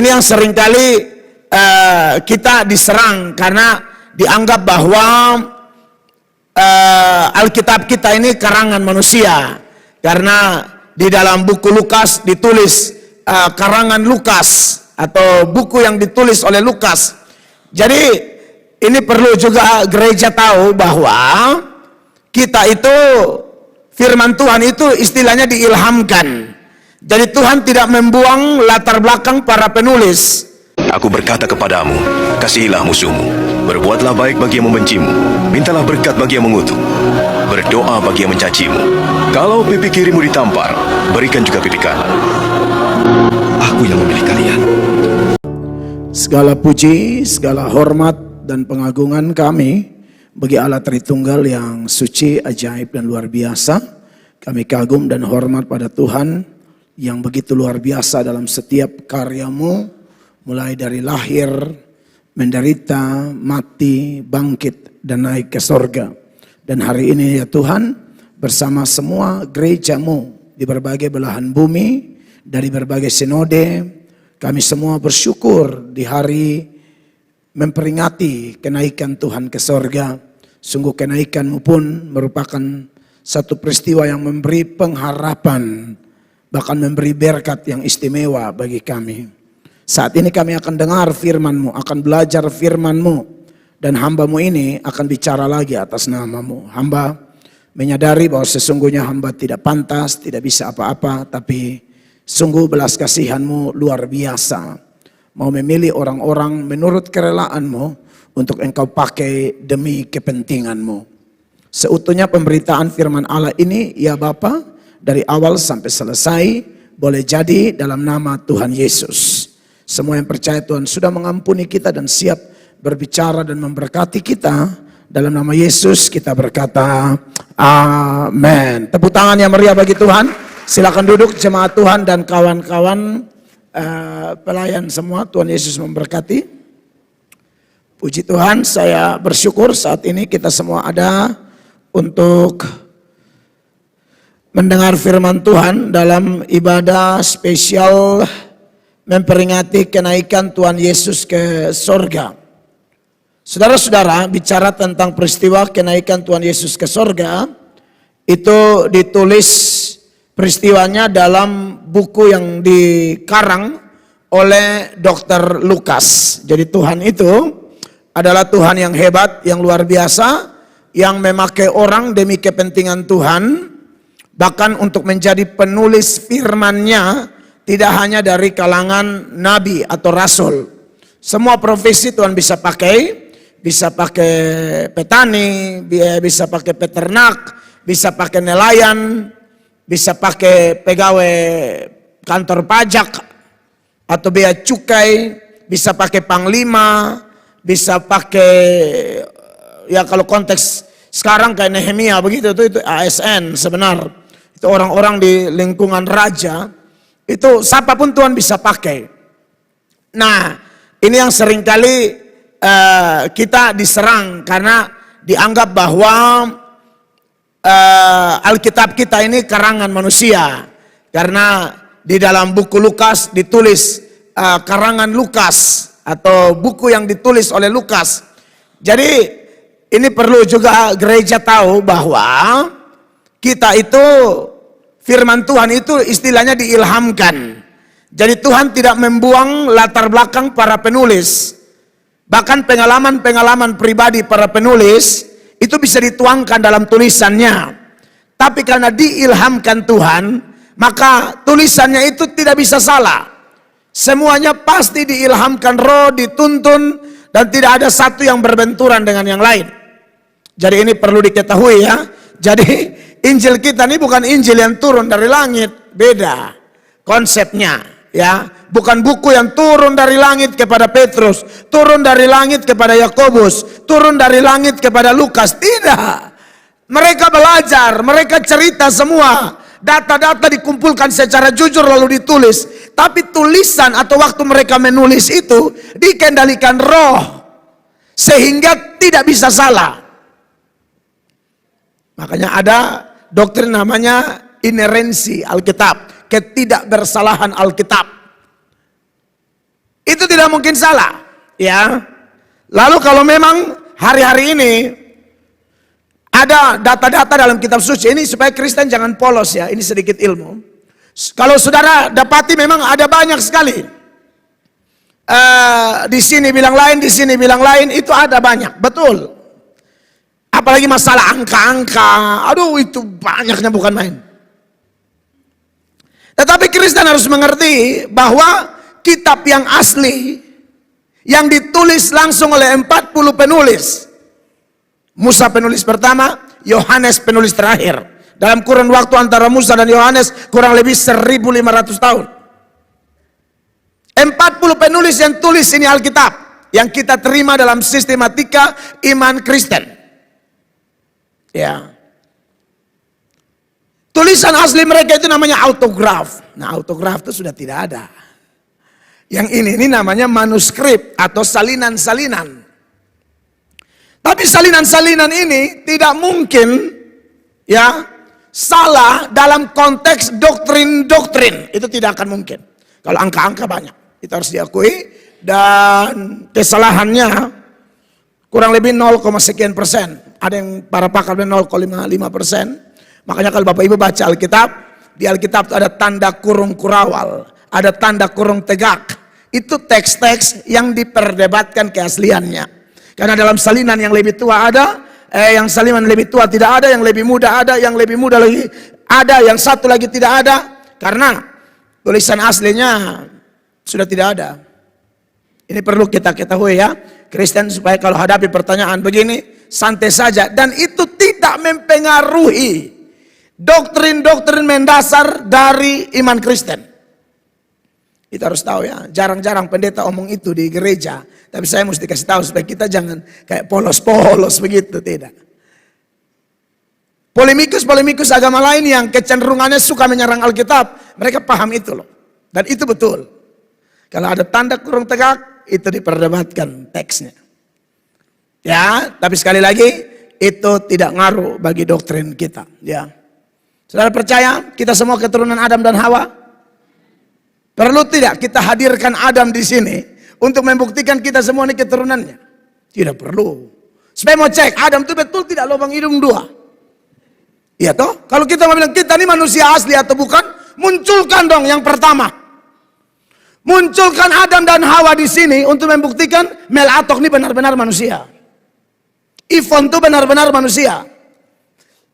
ini yang seringkali kita diserang karena dianggap bahwa Alkitab kita ini karangan manusia, karena di dalam buku Lukas ditulis karangan Lukas atau buku yang ditulis oleh Lukas. Jadi ini perlu juga gereja tahu bahwa kita itu, firman Tuhan itu istilahnya diilhamkan. Jadi Tuhan tidak membuang latar belakang para penulis. Aku berkata kepadamu, kasihilah musuhmu, berbuatlah baik bagi yang membencimu, mintalah berkat bagi yang mengutuk, berdoa bagi yang mencacimu. Kalau pipi kirimu ditampar, berikan juga pipi kanan. Aku yang memilih kalian. Segala puji, segala hormat dan pengagungan kami bagi Allah Tritunggal yang suci, ajaib dan luar biasa. Kami kagum dan hormat pada Tuhan yang begitu luar biasa dalam setiap karyamu, mulai dari lahir, menderita, mati, bangkit, dan naik ke sorga. Dan hari ini ya Tuhan, bersama semua gerejamu di berbagai belahan bumi, dari berbagai sinode, kami semua bersyukur di hari memperingati kenaikan Tuhan ke sorga. Sungguh kenaikanmu pun merupakan satu peristiwa yang memberi pengharapan, bahkan memberi berkat yang istimewa bagi kami. Saat ini kami akan dengar firman-Mu, akan belajar firman-Mu, dan hamba-Mu ini akan bicara lagi atas nama-Mu. Hamba menyadari bahwa sesungguhnya hamba tidak pantas, tidak bisa apa-apa, tapi sungguh belas kasihan-Mu luar biasa. Mau memilih orang-orang menurut kerelaan-Mu untuk Engkau pakai demi kepentingan-Mu. Seutuhnya pemberitaan firman Allah ini, ya Bapa, dari awal sampai selesai, boleh jadi dalam nama Tuhan Yesus. Semua yang percaya Tuhan sudah mengampuni kita dan siap berbicara dan memberkati kita. Dalam nama Yesus kita berkata, amin. Tepuk tangan yang meriah bagi Tuhan. Silakan duduk jemaat Tuhan dan kawan-kawan pelayan semua. Tuhan Yesus memberkati. Puji Tuhan, saya bersyukur saat ini kita semua ada untuk mendengar firman Tuhan dalam ibadah spesial memperingati kenaikan Tuhan Yesus ke sorga. Saudara-saudara, bicara tentang peristiwa kenaikan Tuhan Yesus ke sorga, itu ditulis peristiwanya dalam buku yang dikarang oleh Dr. Lukas. Jadi Tuhan itu adalah Tuhan yang hebat, yang luar biasa, yang memakai orang demi kepentingan Tuhan. Bahkan untuk menjadi penulis firman-Nya tidak hanya dari kalangan nabi atau rasul. Semua profesi Tuhan bisa pakai petani, bisa pakai peternak, bisa pakai nelayan, bisa pakai pegawai kantor pajak atau bea cukai, bisa pakai panglima, bisa pakai, ya kalau konteks sekarang kayak Nehemia begitu, itu ASN sebenarnya. Itu orang-orang di lingkungan raja, itu siapapun Tuhan bisa pakai. Nah, ini yang seringkali kita diserang karena dianggap bahwa Alkitab kita ini karangan manusia. Karena di dalam buku Lukas ditulis karangan Lukas atau buku yang ditulis oleh Lukas. Jadi ini perlu juga gereja tahu bahwa kita itu, firman Tuhan itu istilahnya diilhamkan. Jadi Tuhan tidak membuang latar belakang para penulis. Bahkan pengalaman-pengalaman pribadi para penulis itu bisa dituangkan dalam tulisannya. Tapi karena diilhamkan Tuhan, maka tulisannya itu tidak bisa salah. Semuanya pasti diilhamkan Roh, dituntun, dan tidak ada satu yang berbenturan dengan yang lain. Jadi ini perlu diketahui ya. Jadi Injil kita ini bukan Injil yang turun dari langit, beda konsepnya ya. Bukan buku yang turun dari langit kepada Petrus, turun dari langit kepada Yakobus, turun dari langit kepada Lukas, tidak. Mereka belajar, mereka cerita semua. Data-data dikumpulkan secara jujur lalu ditulis. Tapi tulisan atau waktu mereka menulis itu dikendalikan Roh, sehingga tidak bisa salah. Makanya ada doktrin namanya inerensi Alkitab, ketidakbersalahan Alkitab. tidak mungkin salah. Ya. Lalu kalau memang hari-hari ini ada data-data dalam kitab suci ini, supaya Kristen jangan polos ya, ini sedikit ilmu. Kalau saudara dapati memang ada banyak sekali. Di sini bilang lain, di sini bilang lain, itu ada banyak, betul. Apalagi masalah angka-angka, aduh itu banyaknya bukan main. Tetapi Kristen harus mengerti bahwa kitab yang asli, yang ditulis langsung oleh 40 penulis. Musa penulis pertama, Yohanes penulis terakhir. Dalam kurun waktu antara Musa dan Yohanes kurang lebih 1500 tahun. 40 penulis yang tulis ini Alkitab, yang kita terima dalam sistematika iman Kristen. Ya. Tulisan asli mereka itu namanya autograf. Nah, autograf itu sudah tidak ada. Yang ini namanya manuskrip atau salinan-salinan. Tapi salinan-salinan ini tidak mungkin ya salah dalam konteks doktrin-doktrin. Itu tidak akan mungkin. Kalau angka-angka banyak, itu harus diakui. Dan kesalahannya kurang lebih 0, sekian persen. Ada yang para pakar 0,5%. Makanya kalau Bapak Ibu baca Alkitab, di Alkitab itu ada tanda kurung kurawal, ada tanda kurung tegak. Itu teks-teks yang diperdebatkan keasliannya. Karena dalam salinan yang lebih tua ada, yang salinan lebih tua tidak ada, yang lebih muda ada, yang lebih muda lagi ada, yang satu lagi tidak ada. Karena tulisan aslinya sudah tidak ada. Ini perlu kita ketahui ya, Kristen, supaya kalau hadapi pertanyaan begini, santai saja. Dan itu tidak mempengaruhi doktrin-doktrin mendasar dari iman Kristen. Kita harus tahu ya, jarang-jarang pendeta omong itu di gereja. Tapi saya mesti kasih tahu supaya kita jangan kayak polos-polos begitu, tidak. Polemikus agama lain yang kecenderungannya suka menyerang Alkitab, mereka paham itu loh. Dan itu betul. Kalau ada tanda kurung tegak, itu diperdebatkan teksnya. Ya, tapi sekali lagi, itu tidak ngaruh bagi doktrin kita. Ya. Saudara percaya kita semua keturunan Adam dan Hawa? Perlu tidak kita hadirkan Adam di sini untuk membuktikan kita semua ini keturunannya? Tidak perlu. Supaya mau cek Adam itu betul tidak lubang hidung 2. Iya toh? Kalau kita mau bilang kita ini manusia asli atau bukan, munculkan dong yang pertama. Munculkan Adam dan Hawa di sini untuk membuktikan Mel Atok ini benar-benar manusia. Ivon itu benar-benar manusia.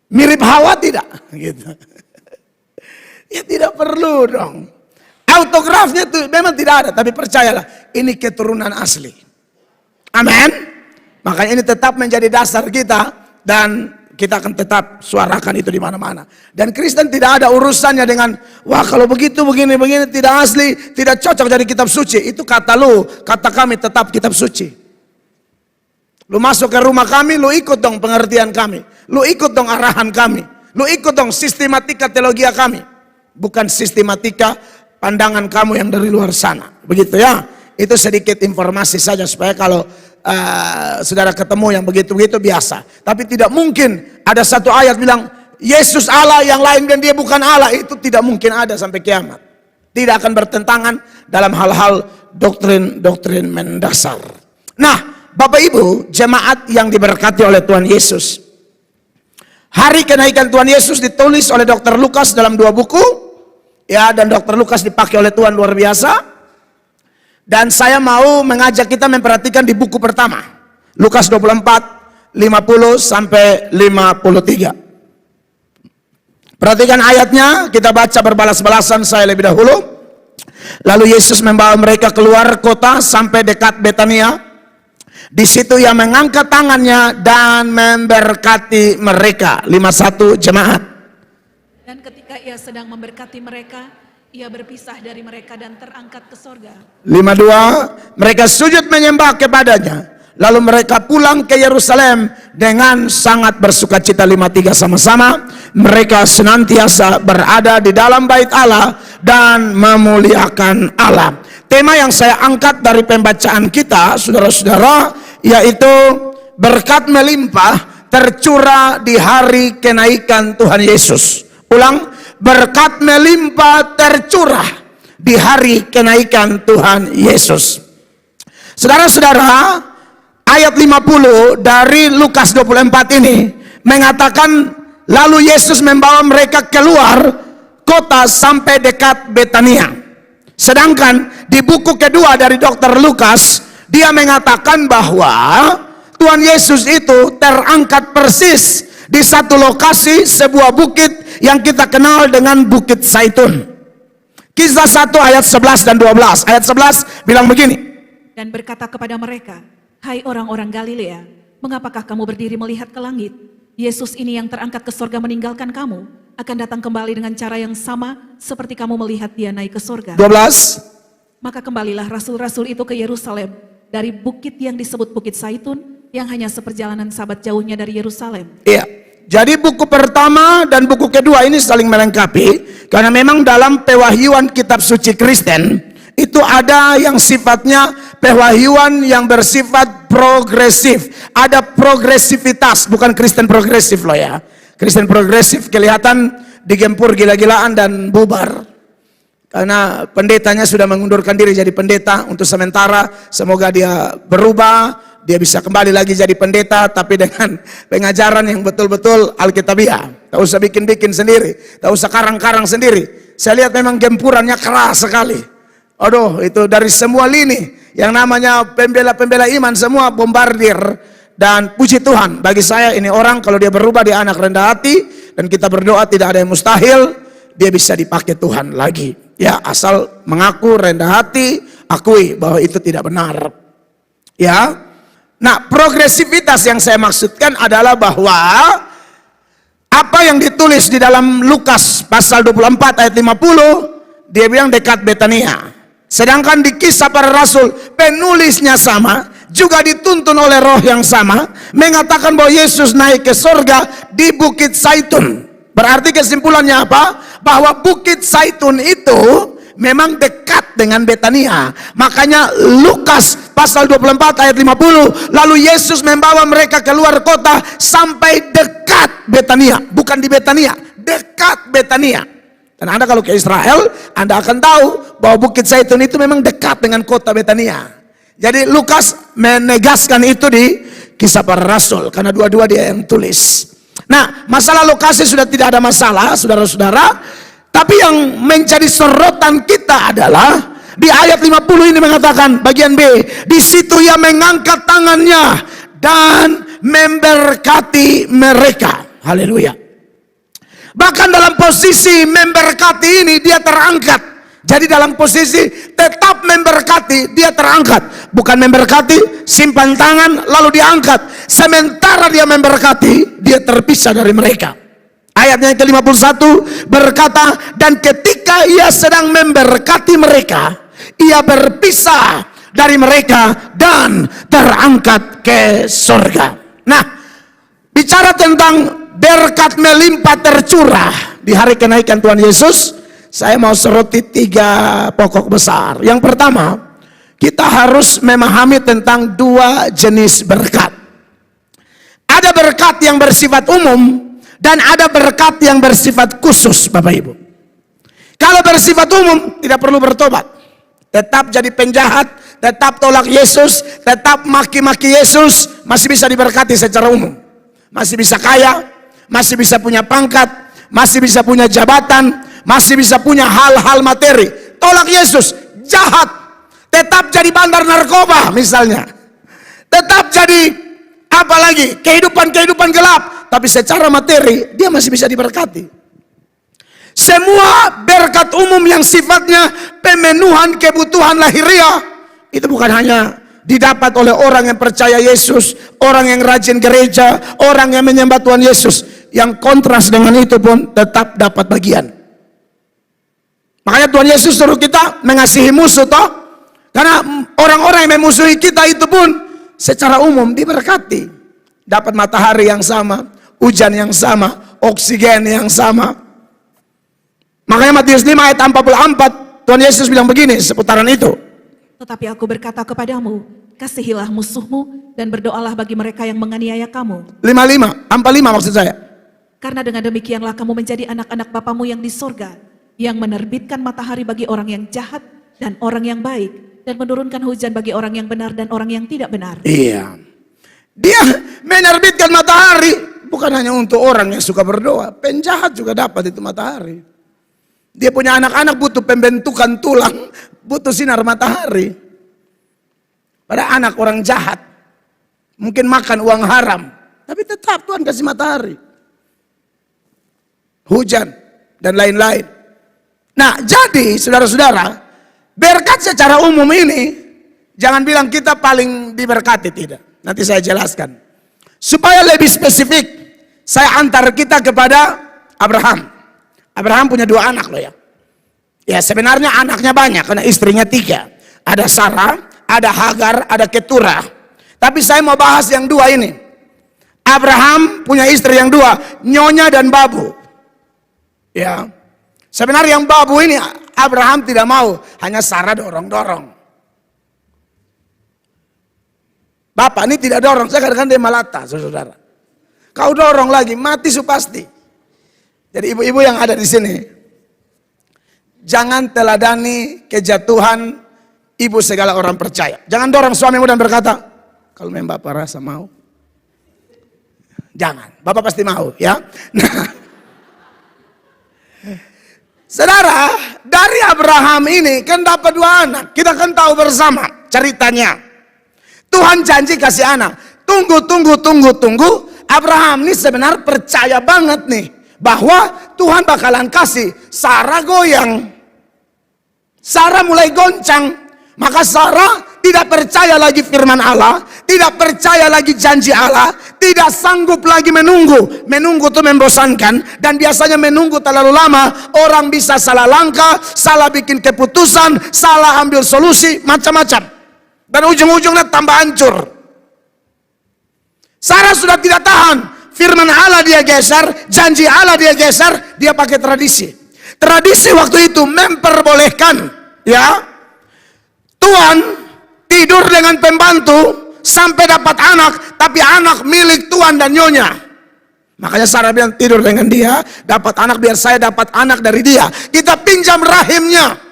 Mirip Hawa tidak? Gitu. Ya tidak perlu dong. Autografnya itu memang tidak ada, tapi percayalah ini keturunan asli. Amin. Makanya ini tetap menjadi dasar kita dan kita akan tetap suarakan itu di mana-mana. Dan Kristen tidak ada urusannya dengan wah kalau begitu begini tidak asli, tidak cocok jadi kitab suci. Itu kata lu, kata kami tetap kitab suci. Lu masuk ke rumah kami, lu ikut dong pengertian kami. Lu ikut dong arahan kami. Lu ikut dong sistematika teologi kami. Bukan sistematika pandangan kamu yang dari luar sana. Begitu ya. Itu sedikit informasi saja supaya kalau saudara ketemu yang begitu-begitu biasa. Tapi tidak mungkin ada satu ayat bilang Yesus Allah yang lain dan dia bukan Allah. Itu tidak mungkin ada sampai kiamat. Tidak akan bertentangan dalam hal-hal doktrin-doktrin mendasar. Nah, Bapak Ibu, jemaat yang diberkati oleh Tuhan Yesus. Hari kenaikan Tuhan Yesus ditulis oleh Dr. Lukas dalam 2 buku. Ya, dan Dr. Lukas dipakai oleh Tuhan luar biasa. Dan saya mau mengajak kita memperhatikan di buku pertama. Lukas 24, 50 sampai 53. Perhatikan ayatnya, kita baca berbalas-balasan saya lebih dahulu. Lalu Yesus membawa mereka keluar kota sampai dekat Betania. Di situ ia mengangkat tangannya dan memberkati mereka. 51 jemaat. Dan ketika ia sedang memberkati mereka, ia berpisah dari mereka dan terangkat ke sorga. 52, mereka sujud menyembah kepadanya. Lalu mereka pulang ke Yerusalem dengan sangat bersukacita. 53 sama-sama. Mereka senantiasa berada di dalam bait Allah dan memuliakan Allah. Tema yang saya angkat dari pembacaan kita, saudara-saudara, yaitu berkat melimpah tercurah di hari kenaikan Tuhan Yesus. Ulang, berkat melimpah tercurah di hari kenaikan Tuhan Yesus. Saudara-saudara, ayat 50 dari Lukas 24 ini mengatakan, lalu Yesus membawa mereka keluar kota sampai dekat Betania. Sedangkan di buku kedua dari Dr. Lukas, dia mengatakan bahwa Tuhan Yesus itu terangkat persis di satu lokasi, sebuah bukit yang kita kenal dengan Bukit Zaitun. Kisah 1 ayat 11 dan 12. Ayat 11 bilang begini. Dan berkata kepada mereka, hai orang-orang Galilea, mengapakah kamu berdiri melihat ke langit? Yesus ini yang terangkat ke sorga meninggalkan kamu, akan datang kembali dengan cara yang sama seperti kamu melihat dia naik ke sorga. 12. Maka kembalilah rasul-rasul itu ke Yerusalem dari bukit yang disebut Bukit Zaitun, yang hanya seperjalanan sabat jauhnya dari Yerusalem. Iya. Jadi buku pertama dan buku kedua ini saling melengkapi, karena memang dalam pewahyuan kitab suci Kristen itu ada yang sifatnya pewahyuan yang bersifat progresif. Ada progresivitas, bukan Kristen progresif loh ya. Kristen progresif kelihatan digempur gila-gilaan dan bubar. Karena pendetanya sudah mengundurkan diri jadi pendeta untuk sementara, semoga dia berubah. Dia bisa kembali lagi jadi pendeta, tapi dengan pengajaran yang betul-betul Alkitabiah. Tak usah bikin-bikin sendiri, tak usah karang-karang sendiri. Saya lihat memang gempurannya keras sekali. Aduh, itu dari semua lini, yang namanya pembela-pembela iman semua bombardir. Dan puji Tuhan, bagi saya ini orang kalau dia berubah, dia anak rendah hati, dan kita berdoa tidak ada yang mustahil, dia bisa dipakai Tuhan lagi. Ya, asal mengaku rendah hati, akui bahwa itu tidak benar. Ya. Nah, progresivitas yang saya maksudkan adalah bahwa apa yang ditulis di dalam Lukas pasal 24 ayat 50, dia bilang dekat Betania. Sedangkan di Kisah Para Rasul, penulisnya sama, juga dituntun oleh roh yang sama, mengatakan bahwa Yesus naik ke sorga di Bukit Zaitun. Berarti kesimpulannya apa? Bahwa Bukit Zaitun itu memang dekat dengan Betania. Makanya Lukas pasal 24 ayat 50, lalu Yesus membawa mereka keluar kota sampai dekat Betania. Bukan di Betania, dekat Betania. Dan Anda kalau ke Israel, Anda akan tahu bahwa Bukit Zaitun itu memang dekat dengan kota Betania. Jadi Lukas menegaskan itu di Kisah Para Rasul, karena dua-dua dia yang tulis. Nah, masalah lokasi sudah tidak ada masalah, saudara-saudara. Tapi yang menjadi sorotan kita adalah di ayat 50 ini mengatakan bagian B, di situ ia mengangkat tangannya dan memberkati mereka. Haleluya. Bahkan dalam posisi memberkati ini dia terangkat. Jadi dalam posisi tetap memberkati, dia terangkat. Bukan memberkati, simpan tangan lalu diangkat. Sementara dia memberkati, dia terpisah dari mereka. Ayatnya yang ke-51 berkata, dan ketika ia sedang memberkati mereka, ia berpisah dari mereka dan terangkat ke sorga. Nah, bicara tentang berkat melimpah tercurah di hari kenaikan Tuhan Yesus, saya mau soroti 3 pokok besar. Yang pertama, kita harus memahami tentang 2 jenis berkat. Ada berkat yang bersifat umum, dan ada berkat yang bersifat khusus, Bapak Ibu. Kalau bersifat umum, tidak perlu bertobat. Tetap jadi penjahat, tetap tolak Yesus, tetap maki-maki Yesus, masih bisa diberkati secara umum. Masih bisa kaya, masih bisa punya pangkat, masih bisa punya jabatan, masih bisa punya hal-hal materi. Tolak Yesus, jahat. Tetap jadi bandar narkoba misalnya. Tetap jadi apa lagi? Kehidupan gelap. Tapi secara materi dia masih bisa diberkati. Semua berkat umum yang sifatnya pemenuhan kebutuhan lahiriah itu bukan hanya didapat oleh orang yang percaya Yesus, orang yang rajin gereja, orang yang menyembah Tuhan Yesus. Yang kontras dengan itu pun tetap dapat bagian. Makanya Tuhan Yesus suruh kita mengasihi musuh toh. Karena orang-orang yang memusuhi kita itu pun secara umum diberkati. Dapat matahari yang sama, hujan yang sama, oksigen yang sama. Makanya Matius 5 ayat 44, Tuhan Yesus bilang begini seputaran itu. Tetapi aku berkata kepadamu, kasihilah musuhmu dan berdoalah bagi mereka yang menganiaya kamu. 45 maksud saya. Karena dengan demikianlah kamu menjadi anak-anak Bapamu yang di sorga, yang menerbitkan matahari bagi orang yang jahat dan orang yang baik, dan menurunkan hujan bagi orang yang benar dan orang yang tidak benar. Iya. Dia menerbitkan matahari bukan hanya untuk orang yang suka berdoa, penjahat juga dapat itu matahari. Dia punya anak-anak butuh pembentukan tulang, butuh sinar matahari. Pada anak orang jahat, mungkin makan uang haram, tapi tetap Tuhan kasih matahari, hujan, dan lain-lain. Nah, jadi saudara-saudara, berkat secara umum ini, jangan bilang kita paling diberkati, tidak. Nanti saya jelaskan. Supaya lebih spesifik, saya antar kita kepada Abraham. Abraham punya 2 anak loh ya. Ya sebenarnya anaknya banyak, karena istrinya 3. Ada Sarah, ada Hagar, ada Keturah. Tapi saya mau bahas yang 2 ini. Abraham punya istri yang 2, Nyonya dan Babu. Ya, sebenarnya yang Babu ini Abraham tidak mau, hanya Sarah dorong-dorong. Bapak ini tidak dorong, saya katakan dia malata, saudara. Kau dorong lagi, mati su pasti. Jadi ibu-ibu yang ada di sini, jangan teladani kejatuhan ibu segala orang percaya. Jangan dorong suamimu dan berkata, kalau memang bapak rasa mau. Jangan, bapak pasti mau ya. Nah, saudara, dari Abraham ini kan dapat 2 anak. Kita kan tahu bersama ceritanya. Tuhan janji kasih anak. Tunggu. Abraham ini sebenarnya percaya banget nih, bahwa Tuhan bakalan kasih. Sarah goyang. Sarah mulai goncang. Maka Sarah tidak percaya lagi firman Allah, tidak percaya lagi janji Allah, tidak sanggup lagi menunggu. Menunggu itu membosankan, dan biasanya menunggu terlalu lama, orang bisa salah langkah, salah bikin keputusan, salah ambil solusi, macam-macam. Dan ujung-ujungnya tambah hancur. Sarah sudah tidak tahan, firman Allah dia geser, janji Allah dia geser, dia pakai tradisi. Tradisi waktu itu memperbolehkan, ya, Tuhan tidur dengan pembantu sampai dapat anak, tapi anak milik Tuhan dan nyonya. Makanya Sarah bilang tidur dengan dia, dapat anak biar saya dapat anak dari dia. Kita pinjam rahimnya.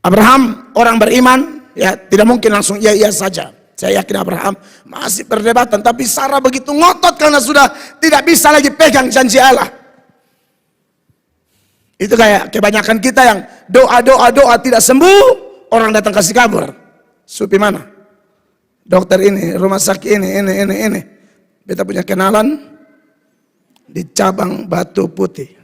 Abraham orang beriman, ya tidak mungkin langsung iya saja. Saya yakin Abraham masih perdebatan, tapi Sarah begitu ngotot karena sudah tidak bisa lagi pegang janji Allah. Itu kayak kebanyakan kita yang doa tidak sembuh, orang datang kasih kabar. Supi mana? Dokter ini, rumah sakit ini. Kita punya kenalan di cabang Batu Putih.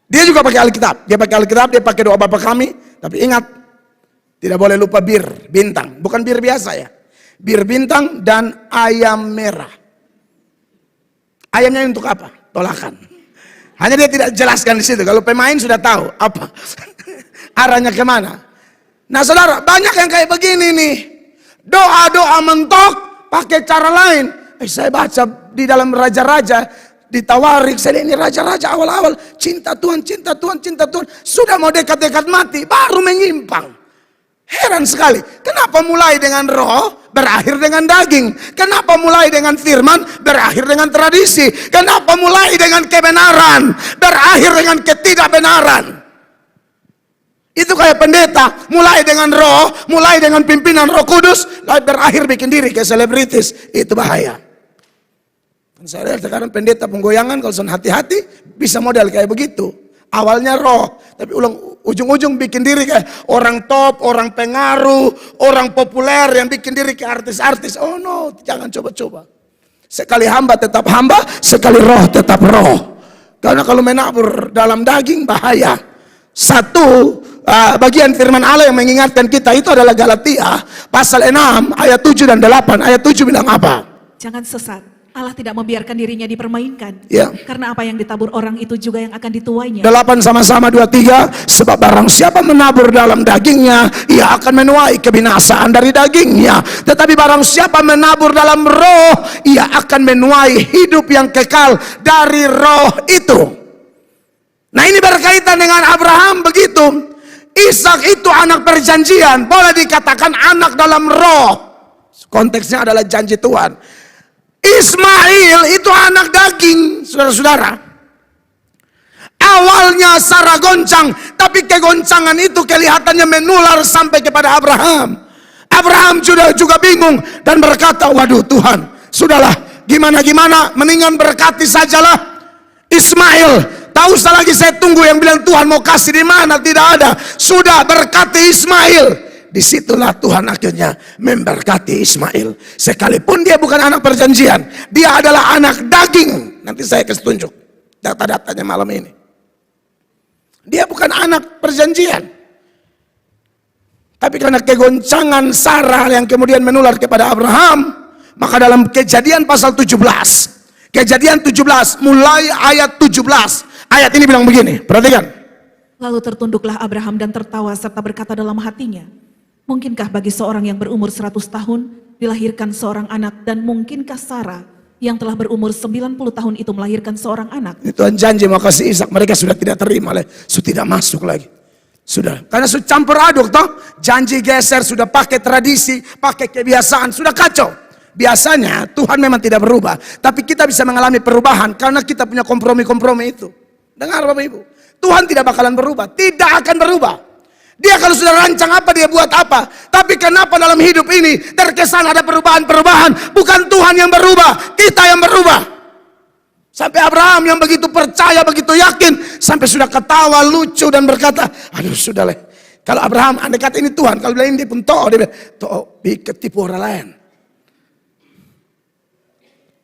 Dia juga pakai Alkitab. Dia pakai doa Bapa Kami. Tapi ingat, tidak boleh lupa bir bintang. Bukan bir biasa ya. Bir bintang dan ayam merah. Ayamnya untuk apa? Tolakan. Hanya dia tidak jelaskan di situ. Kalau pemain sudah tahu apa arahnya kemana. Nah saudara, banyak yang kayak begini nih. Doa mentok pakai cara lain. Saya baca di dalam raja-raja di Tawarik, saya lihat ini raja-raja awal-awal cinta Tuhan. Sudah mau dekat-dekat mati, baru menyimpang. Heran sekali, kenapa mulai dengan roh, berakhir dengan daging? Kenapa mulai dengan firman, berakhir dengan tradisi? Kenapa mulai dengan kebenaran, berakhir dengan ketidakbenaran? Itu kayak pendeta, mulai dengan roh, mulai dengan pimpinan Roh Kudus, lalu berakhir bikin diri kayak selebritis. Itu bahaya. Saya lihat sekarang pendeta penggoyangan, kalau sudah hati-hati bisa model kayak begitu. Awalnya roh, tapi ujung-ujung bikin diri kayak orang top, orang pengaruh, orang populer yang bikin diri kayak artis-artis. Oh no, jangan coba-coba. Sekali hamba tetap hamba, sekali roh tetap roh. Karena kalau menabur dalam daging bahaya. Satu bagian firman Allah yang mengingatkan kita itu adalah Galatia pasal 6 ayat 7 dan 8. Ayat 7 bilang apa? Jangan sesat. Allah tidak membiarkan dirinya dipermainkan. Ya. Karena apa yang ditabur orang itu juga yang akan dituainya. 8 sama-sama 23. Sebab barang siapa menabur dalam dagingnya, ia akan menuai kebinasaan dari dagingnya. Tetapi barang siapa menabur dalam roh, ia akan menuai hidup yang kekal dari roh itu. Nah ini berkaitan dengan Abraham begitu. Ishak itu anak perjanjian, boleh dikatakan anak dalam roh. Konteksnya adalah janji Tuhan. Ismail itu anak daging, saudara-saudara. Awalnya Sarah goncang, tapi kegoncangan itu kelihatannya menular sampai kepada Abraham. Abraham juga bingung dan berkata, waduh Tuhan, sudahlah, gimana-gimana, mendingan berkati sajalah Ismail. Tak usah lagi saya tunggu yang bilang Tuhan mau kasih di mana, tidak ada. Sudah, berkati Ismail. Disitulah Tuhan akhirnya memberkati Ismail. Sekalipun dia bukan anak perjanjian, dia adalah anak daging. Nanti saya kasih tunjuk data-datanya malam ini. Dia bukan anak perjanjian. Tapi karena kegoncangan Sarah yang kemudian menular kepada Abraham, maka dalam Kejadian pasal 17, Kejadian 17 mulai ayat 17, ayat ini bilang begini, perhatikan. Lalu tertunduklah Abraham dan tertawa serta berkata dalam hatinya, mungkinkah bagi seorang yang berumur 100 tahun dilahirkan seorang anak, dan mungkinkah Sarah yang telah berumur 90 tahun itu melahirkan seorang anak? Ini Tuhan janji mau kasih Ishak, mereka sudah tidak terima, sudah tidak masuk lagi. Sudah, karena sudah campur aduk toh, janji geser, sudah pakai tradisi, pakai kebiasaan, sudah kacau. Biasanya Tuhan memang tidak berubah, tapi kita bisa mengalami perubahan karena kita punya kompromi-kompromi itu. Dengar Bapak Ibu, Tuhan tidak bakalan berubah, tidak akan berubah. Dia kalau sudah rancang apa, dia buat apa. Tapi kenapa dalam hidup ini terkesan ada perubahan-perubahan? Bukan Tuhan yang berubah, kita yang berubah. Sampai Abraham yang begitu percaya, begitu yakin, sampai sudah ketawa, lucu dan berkata, aduh sudah lah. Kalau Abraham andai kata ini Tuhan, kalau bilang ini pun toh, dia bilang, toh ketipu orang lain.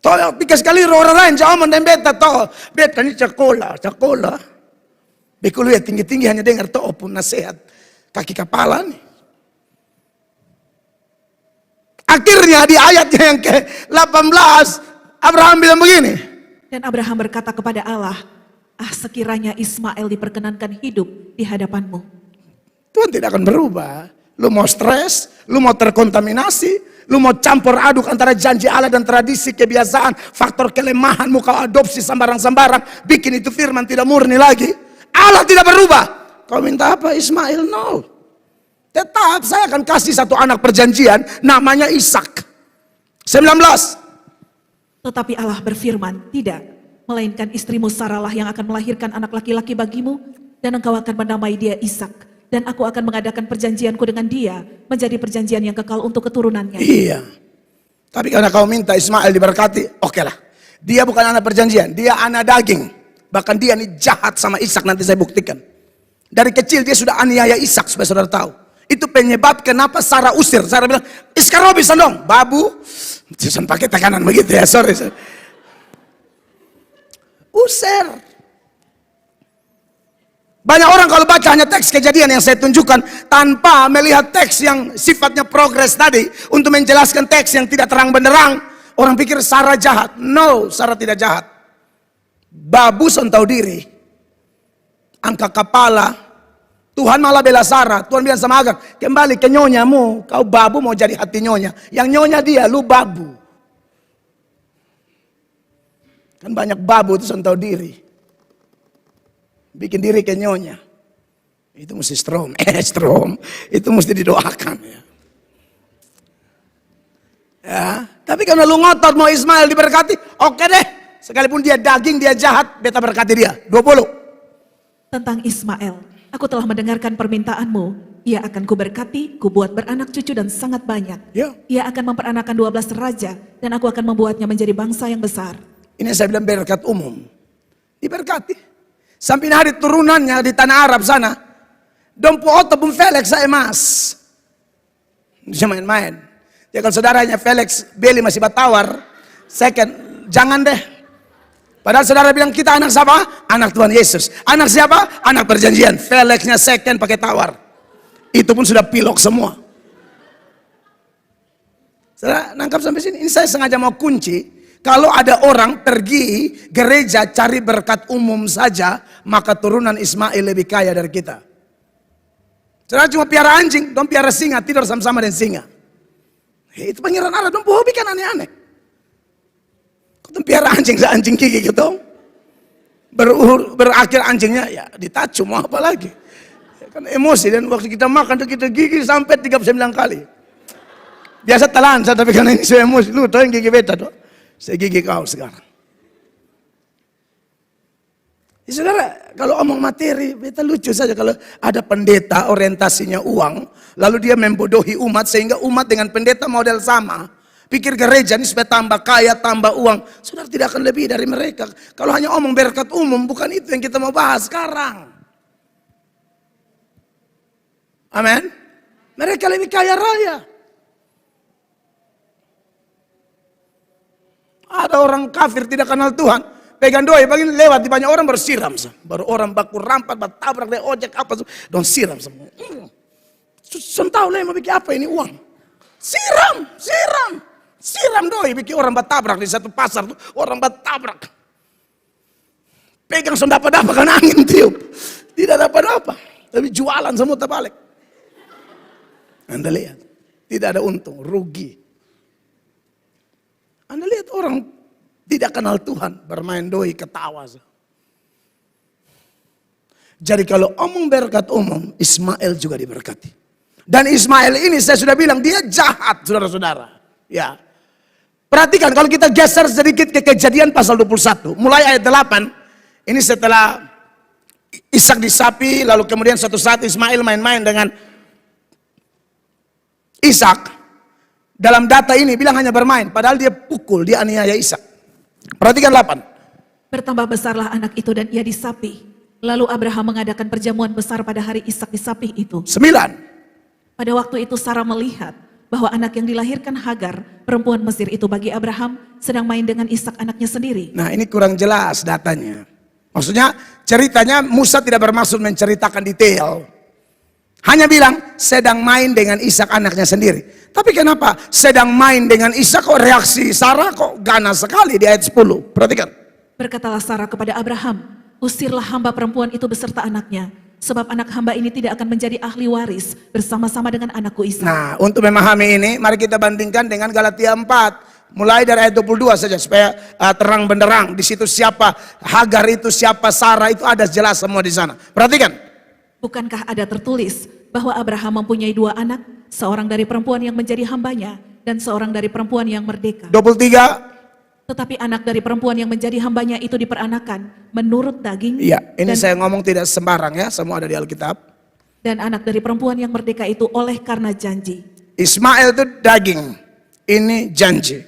Toh pikir sekali orang lain, jangan dan beta toh, beta ini cakola. Bekulu ya tinggi-tinggi hanya dengar toh pun nasihat kaki kepala nih. Akhirnya di ayatnya yang ke-18, Abraham bilang begini. Dan Abraham berkata kepada Allah, sekiranya Ismail diperkenankan hidup di hadapanmu. Tuhan tidak akan berubah. Lu mau stres, lu mau terkontaminasi, lu mau campur aduk antara janji Allah dan tradisi, kebiasaan, faktor kelemahanmu kau adopsi sembarang-sembarang, bikin itu firman tidak murni lagi. Allah tidak berubah. Kau minta apa? Ismail, no. Tetap saya akan kasih satu anak perjanjian, namanya Ishak. 19. Tetapi Allah berfirman, tidak, melainkan istrimu Sarah lah yang akan melahirkan anak laki-laki bagimu, dan engkau akan menamai dia Ishak, dan aku akan mengadakan perjanjianku dengan dia, menjadi perjanjian yang kekal untuk keturunannya. Iya. Tapi karena kau minta Ismail diberkati, oke lah. Dia bukan anak perjanjian, dia anak daging. Bahkan dia ini jahat sama Ishak, nanti saya buktikan. Dari kecil dia sudah aniaya Ishak, supaya saudara tahu. Itu penyebab kenapa Sarah usir. Sarah bilang, sekarang bisa dong, babu. Jangan pakai tekanan begitu ya, sorry. Usir. Banyak orang kalau baca hanya teks Kejadian yang saya tunjukkan tanpa melihat teks yang sifatnya progres tadi untuk menjelaskan teks yang tidak terang benderang, orang pikir Sarah jahat. No, Sarah tidak jahat. Babu tahu diri, angkat kepala. Tuhan malah bela Sarah. Tuhan bilang sama Hagar, kembali ke nyonyamu. Kau babu mau jadi hati nyonya. Yang nyonya dia, lu babu. Kan banyak babu itu tahu diri. Bikin diri ke nyonya. Itu mesti strom. Itu mesti didoakan ya. Ya, tapi karena lu ngotot mau Ismail diberkati, oke deh. Sekalipun dia daging, dia jahat, beta berkati dia. 20. Tentang Ismail, aku telah mendengarkan permintaanmu. Ia akan kuberkati, kubuat beranak cucu dan sangat banyak. Ya. Ia akan memperanakan 12 raja, dan aku akan membuatnya menjadi bangsa yang besar. Ini saya bilang berkat umum. Diberkati. Sampai hari turunannya di tanah Arab sana. Dompu oto pun Felix saya mas. Bisa main-main. Ya kalau saudaranya Felix Beli masih batawar. Second, jangan deh. Padahal saudara bilang kita anak siapa? Anak Tuhan Yesus. Anak siapa? Anak perjanjian. Felixnya second pakai tawar. Itu pun sudah pilok semua. Saudara nangkap sampai sini. Ini saya sengaja mau kunci. Kalau ada orang pergi gereja cari berkat umum saja, maka turunan Ismail lebih kaya dari kita. Saudara cuma piara anjing, dong piara singa, tidur sama-sama dengan singa. Itu pangeran Allah, dong hobi kan aneh-aneh. Kau piara anjing gigi gitu. Berakhir anjingnya ya ditacu, mau apa lagi. Kan emosi, dan waktu kita makan kita gigi sampai 39 kali. Biasa telan, tapi karena ini saya emosi, lu tahu yang gigi beta tuh. Saya gigi kau sekarang. Ya, saudara, kalau omong materi, beta lucu saja kalau ada pendeta orientasinya uang, lalu dia membodohi umat sehingga umat dengan pendeta model sama. Pikir gereja ini supaya tambah kaya, tambah uang. Saudara tidak akan lebih dari mereka. Kalau hanya omong berkat umum, bukan itu yang kita mau bahas sekarang. Amin. Mereka lebih kaya raya. Ada orang kafir tidak kenal Tuhan. Pegang doi, bagian lewat di banyak orang bersiram. Baru orang baku rampat, bertabrak, dia ojek apa, don siram. Tahu nih mau bikin apa ini uang. Siram doi, bikin orang bertabrak di satu pasar tuh, orang bertabrak. Pegang dapat kan angin tiup. Tidak dapat apa, tapi jualan semua terbalik. Anda lihat, tidak ada untung, rugi. Anda lihat orang tidak kenal Tuhan, bermain doi, ketawa. Jadi kalau omong berkat umum, Ismail juga diberkati. Dan Ismail ini saya sudah bilang, dia jahat, saudara-saudara. Ya. Perhatikan, kalau kita geser sedikit ke Kejadian pasal 21, mulai ayat 8, ini setelah Ishak disapi, lalu kemudian suatu saat Ismail main-main dengan Ishak. Dalam data ini bilang hanya bermain, padahal dia pukul, dia aniaya Ishak. Perhatikan 8. Bertambah besarlah anak itu dan ia disapi. Lalu Abraham mengadakan perjamuan besar pada hari Ishak disapih itu. 9. Pada waktu itu Sarah melihat bahwa anak yang dilahirkan Hagar, perempuan Mesir itu bagi Abraham, sedang main dengan Ishak anaknya sendiri. Nah, ini kurang jelas datanya. Maksudnya ceritanya Musa tidak bermaksud menceritakan detail. Hanya bilang sedang main dengan Ishak anaknya sendiri. Tapi kenapa sedang main dengan Ishak kok reaksi Sarah kok ganas sekali di ayat 10. Perhatikan. Berkatalah Sarah kepada Abraham, usirlah hamba perempuan itu beserta anaknya, sebab anak hamba ini tidak akan menjadi ahli waris bersama-sama dengan anakku Ishak. Nah, untuk memahami ini mari kita bandingkan dengan Galatia 4. Mulai dari ayat 22 saja supaya terang benderang. Di situ siapa Hagar itu, siapa Sarah itu ada jelas semua di sana. Perhatikan. Bukankah ada tertulis bahwa Abraham mempunyai 2 anak, seorang dari perempuan yang menjadi hambanya dan seorang dari perempuan yang merdeka. 23. Tetapi anak dari perempuan yang menjadi hambanya itu diperanakan menurut daging. Iya, ini saya ngomong tidak sembarang ya, semua ada di Alkitab. Dan anak dari perempuan yang merdeka itu oleh karena janji. Ismail itu daging, ini janji.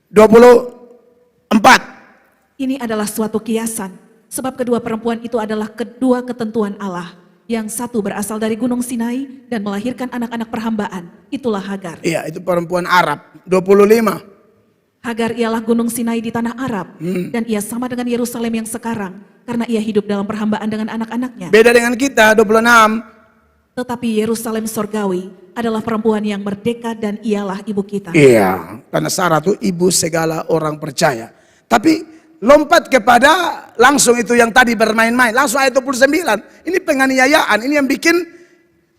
24. Ini adalah suatu kiasan, sebab kedua perempuan itu adalah kedua ketentuan Allah. Yang satu berasal dari Gunung Sinai dan melahirkan anak-anak perhambaan. Itulah Hagar. Iya, itu perempuan Arab. 25. Hagar ialah Gunung Sinai di tanah Arab. Dan ia sama dengan Yerusalem yang sekarang. Karena ia hidup dalam perhambaan dengan anak-anaknya. Beda dengan kita, 26. Tetapi Yerusalem sorgawi adalah perempuan yang merdeka dan ialah ibu kita. Iya, karena Sarah itu ibu segala orang percaya. Tapi lompat kepada langsung itu yang tadi bermain-main. Langsung ayat 29. Ini penganiayaan. Ini yang bikin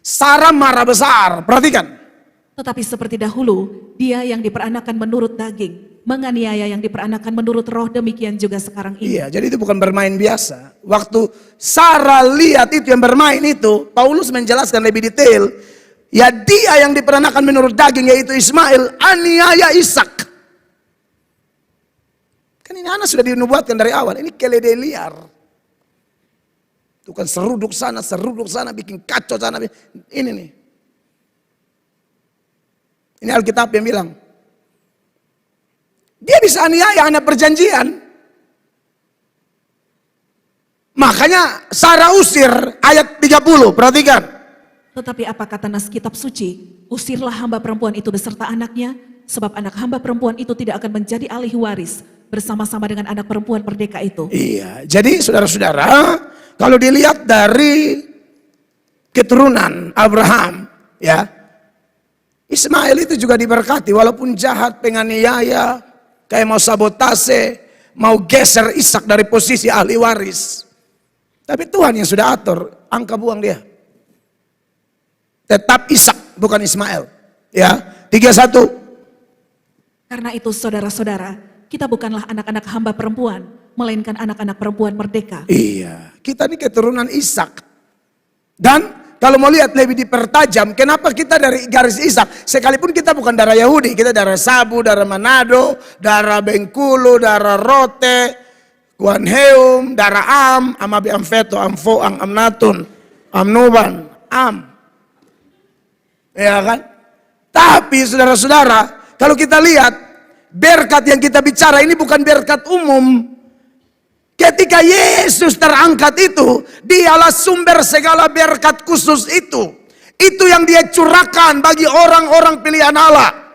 Sarah marah besar. Perhatikan. Tetapi seperti dahulu, dia yang diperanakan menurut daging, menganiaya yang diperanakan menurut roh, demikian juga sekarang ini. Iya, jadi itu bukan bermain biasa. Waktu Sarah lihat itu yang bermain itu, Paulus menjelaskan lebih detail. Ya dia yang diperanakan menurut daging yaitu Ismail, aniaya Ishak. Kan ini anak sudah dinubuatkan dari awal. Ini keledai liar. Itu kan seruduk sana, bikin kacau sana. Ini nih. Ini Alkitab yang bilang. Dia bisa aniaya anak perjanjian. Makanya Sarah usir ayat 30. Perhatikan. Tetapi apa kata nas kitab suci? Usirlah hamba perempuan itu beserta anaknya, sebab anak hamba perempuan itu tidak akan menjadi ahli waris bersama-sama dengan anak perempuan merdeka itu. Iya, jadi saudara-saudara, kalau dilihat dari keturunan Abraham, ya, Ismail itu juga diberkati, walaupun jahat, penganiaya, kayak mau sabotase, mau geser Ishak dari posisi ahli waris. Tapi Tuhan yang sudah atur, angka buang dia. Tetap Ishak, bukan Ismail. Ya, 31. Karena itu saudara-saudara, kita bukanlah anak-anak hamba perempuan, melainkan anak-anak perempuan merdeka. Iya, kita ini keturunan Ishak. Dan kalau mau lihat lebih dipertajam, kenapa kita dari garis Ishak? Sekalipun kita bukan darah Yahudi, kita darah Sabu, darah Manado, darah Bengkulu, darah Rote, Kuan Heum, Dara Am, Amabi Amfeto, Amfoang, Amnatun, Amnuban, Am. Ya kan? Tapi saudara-saudara, kalau kita lihat, berkat yang kita bicara ini bukan berkat umum. Ketika Yesus terangkat itu, dialah sumber segala berkat khusus itu. Itu yang dia curahkan bagi orang-orang pilihan Allah.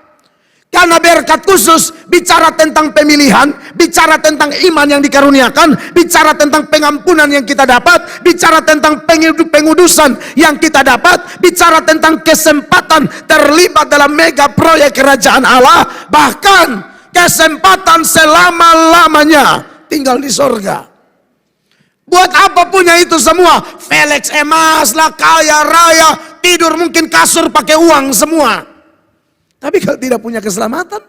Karena berkat khusus bicara tentang pemilihan, bicara tentang iman yang dikaruniakan, bicara tentang pengampunan yang kita dapat, bicara tentang pengudusan yang kita dapat, bicara tentang kesempatan terlibat dalam mega proyek kerajaan Allah, bahkan kesempatan selama-lamanya tinggal di sorga. Buat apa punya itu semua? Felix emas lah, kaya raya, tidur mungkin kasur pakai uang semua. Tapi kalau tidak punya keselamatan,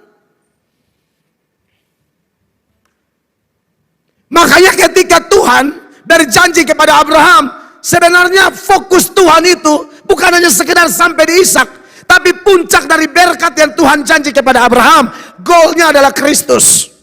makanya ketika Tuhan berjanji kepada Abraham, sebenarnya fokus Tuhan itu bukan hanya sekedar sampai di Ishak, tapi puncak dari berkat yang Tuhan janji kepada Abraham, goalnya adalah Kristus.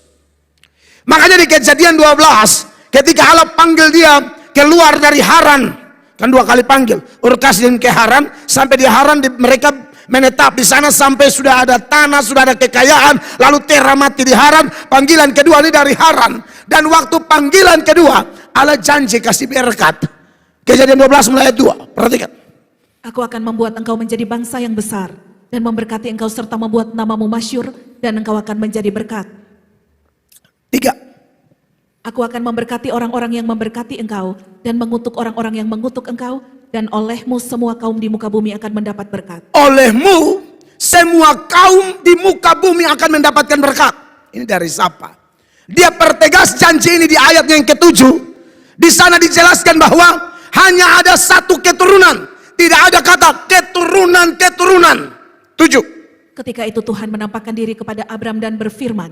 Makanya di Kejadian 12, ketika Allah panggil dia keluar dari Haran, kan 2 kali panggil, Ur Kasdim ke Haran, sampai di Haran mereka menetap di sana sampai sudah ada tanah, sudah ada kekayaan, lalu Tera mati di Haran. Panggilan kedua ini dari Haran, dan waktu panggilan kedua Allah janji kasih berkat. Kejadian 12 mulai ayat 2, perhatikan. Aku akan membuat engkau menjadi bangsa yang besar dan memberkati engkau serta membuat namamu masyhur, dan engkau akan menjadi berkat. 3. Aku akan memberkati orang-orang yang memberkati engkau dan mengutuk orang-orang yang mengutuk engkau, dan olehmu semua kaum di muka bumi akan mendapat berkat. Olehmu semua kaum di muka bumi akan mendapatkan berkat. Ini dari siapa? Dia pertegas janji ini di ayat yang ke-7. Di sana dijelaskan bahwa hanya ada satu keturunan. Tidak ada kata keturunan-keturunan. 7. Ketika itu Tuhan menampakkan diri kepada Abram dan berfirman,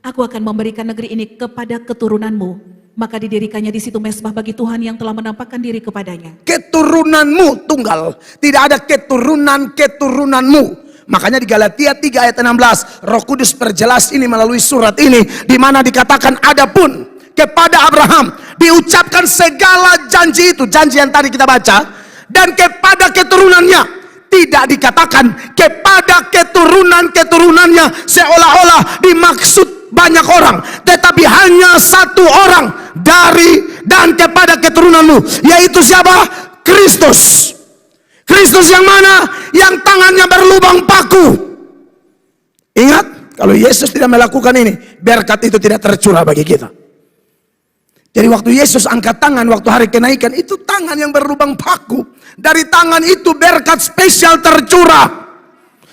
Aku akan memberikan negeri ini kepada keturunanmu. Maka didirikannya di situ mezbah bagi Tuhan yang telah menampakkan diri kepadanya. Keturunanmu tunggal, tidak ada keturunanmu. Makanya di Galatia 3 ayat 16, Roh Kudus perjelas ini melalui surat ini, di mana dikatakan adapun kepada Abraham diucapkan segala janji itu, janji yang tadi kita baca, dan kepada keturunannya. Tidak dikatakan kepada keturunan-keturunannya seolah-olah dimaksud banyak orang, tetapi hanya satu orang dari dan kepada keturunanmu, yaitu siapa? Kristus. Kristus yang mana? Yang tangannya berlubang paku. Ingat, kalau Yesus tidak melakukan ini, berkat itu tidak tercurah bagi kita. Jadi waktu Yesus angkat tangan waktu hari kenaikan, itu tangan yang berlubang paku. Dari tangan itu berkat spesial tercurah.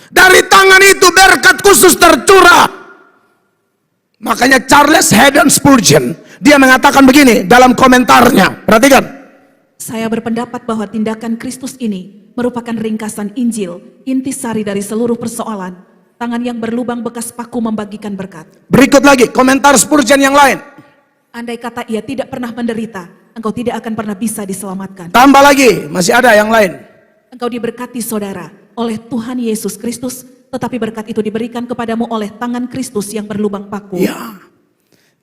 Dari tangan itu berkat khusus tercurah. Makanya Charles Haddon Spurgeon, dia mengatakan begini dalam komentarnya. Perhatikan. Saya berpendapat bahwa tindakan Kristus ini merupakan ringkasan Injil, intisari dari seluruh persoalan. Tangan yang berlubang bekas paku membagikan berkat. Berikut lagi komentar Spurgeon yang lain. Andai kata ia tidak pernah menderita, engkau tidak akan pernah bisa diselamatkan. Tambah lagi, masih ada yang lain. Engkau diberkati saudara oleh Tuhan Yesus Kristus, tetapi berkat itu diberikan kepadamu oleh tangan Kristus yang berlubang paku. Ya.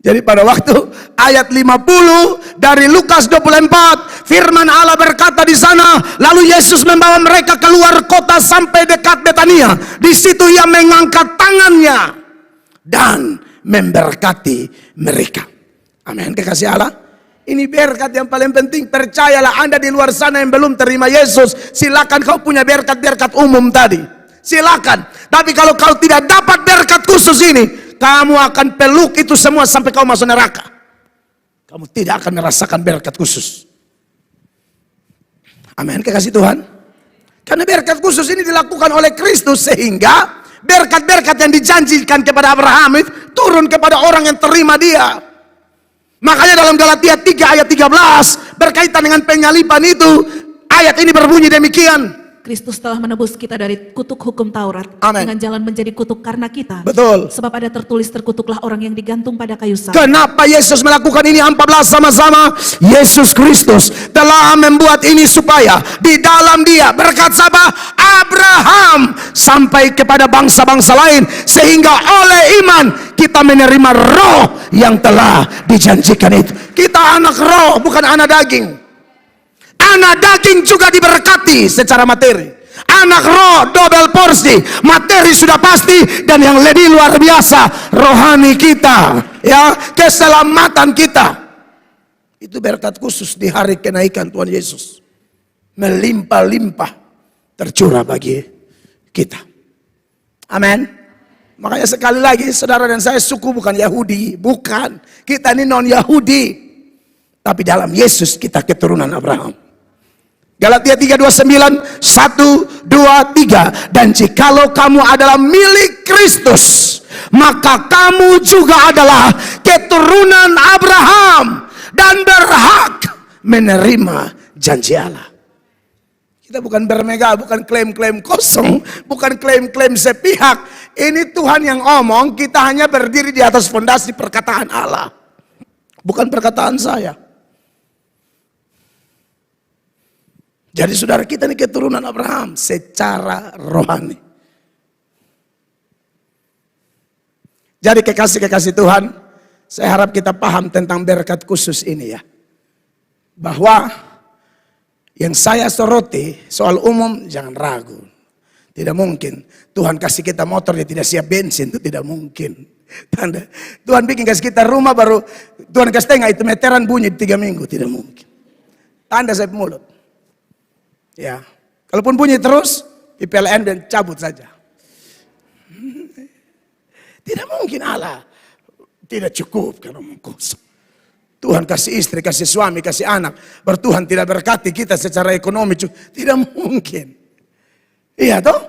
Jadi pada waktu ayat 50 dari Lukas 24, firman Allah berkata di sana, lalu Yesus membawa mereka keluar kota sampai dekat Betania. Di situ ia mengangkat tangannya dan memberkati mereka. Amin, kekasih Allah. Ini berkat yang paling penting. Percayalah, Anda di luar sana yang belum terima Yesus, silakan kau punya berkat-berkat umum tadi. Silakan. Tapi kalau kau tidak dapat berkat khusus ini, kamu akan peluk itu semua sampai kau masuk neraka. Kamu tidak akan merasakan berkat khusus. Amin, kekasih Tuhan. Karena berkat khusus ini dilakukan oleh Kristus, sehingga berkat-berkat yang dijanjikan kepada Abraham itu turun kepada orang yang terima dia. Makanya dalam Galatia 3 ayat 13 berkaitan dengan penyaliban itu, ayat ini berbunyi demikian. Kristus telah menebus kita dari kutuk hukum Taurat Amen. dengan jalan menjadi kutuk karena kita. Betul. Sebab ada tertulis, terkutuklah orang yang digantung pada kayu salib. Kenapa Yesus melakukan ini 14 sama-sama? Yesus Kristus telah membuat ini supaya di dalam Dia berkat siapa? Abraham sampai kepada bangsa-bangsa lain, sehingga oleh iman kita menerima roh yang telah dijanjikan itu. Kita anak roh, bukan anak daging. Anak daging juga diberkati secara materi. Anak roh double porsi, materi sudah pasti, dan yang lebih luar biasa rohani kita, ya, keselamatan kita. Itu berkat khusus di hari kenaikan Tuhan Yesus. Melimpah-limpah tercurah bagi kita. Amin. Makanya sekali lagi saudara dan saya, suku bukan Yahudi, bukan. Kita ini non Yahudi, tapi dalam Yesus kita keturunan Abraham. Galatia 3:29, 1, 2, 3. Dan jikalau kamu adalah milik Kristus, maka kamu juga adalah keturunan Abraham dan berhak menerima janji Allah. Kita bukan bermegah, bukan klaim-klaim kosong, bukan klaim-klaim sepihak. Ini Tuhan yang omong, kita hanya berdiri di atas fondasi perkataan Allah, bukan perkataan saya. Jadi saudara, kita ini keturunan Abraham secara rohani. Jadi kekasih-kekasih Tuhan, saya harap kita paham tentang berkat khusus ini ya. Bahwa yang saya soroti soal umum, jangan ragu. Tidak mungkin Tuhan kasih kita motor dia tidak siap bensin, itu tidak mungkin. Tanda, Tuhan bikin kasih kita rumah baru Tuhan kasih tengah itu meteran bunyi 3 minggu, tidak mungkin. Tanda saya mulut. Ya, kalaupun bunyi terus, PLN dan cabut saja. Tidak mungkin Allah tidak cukup karena kosong. Tuhan kasih istri, kasih suami, kasih anak, bertuhan tidak berkati kita secara ekonomi, tidak mungkin. Iya toh?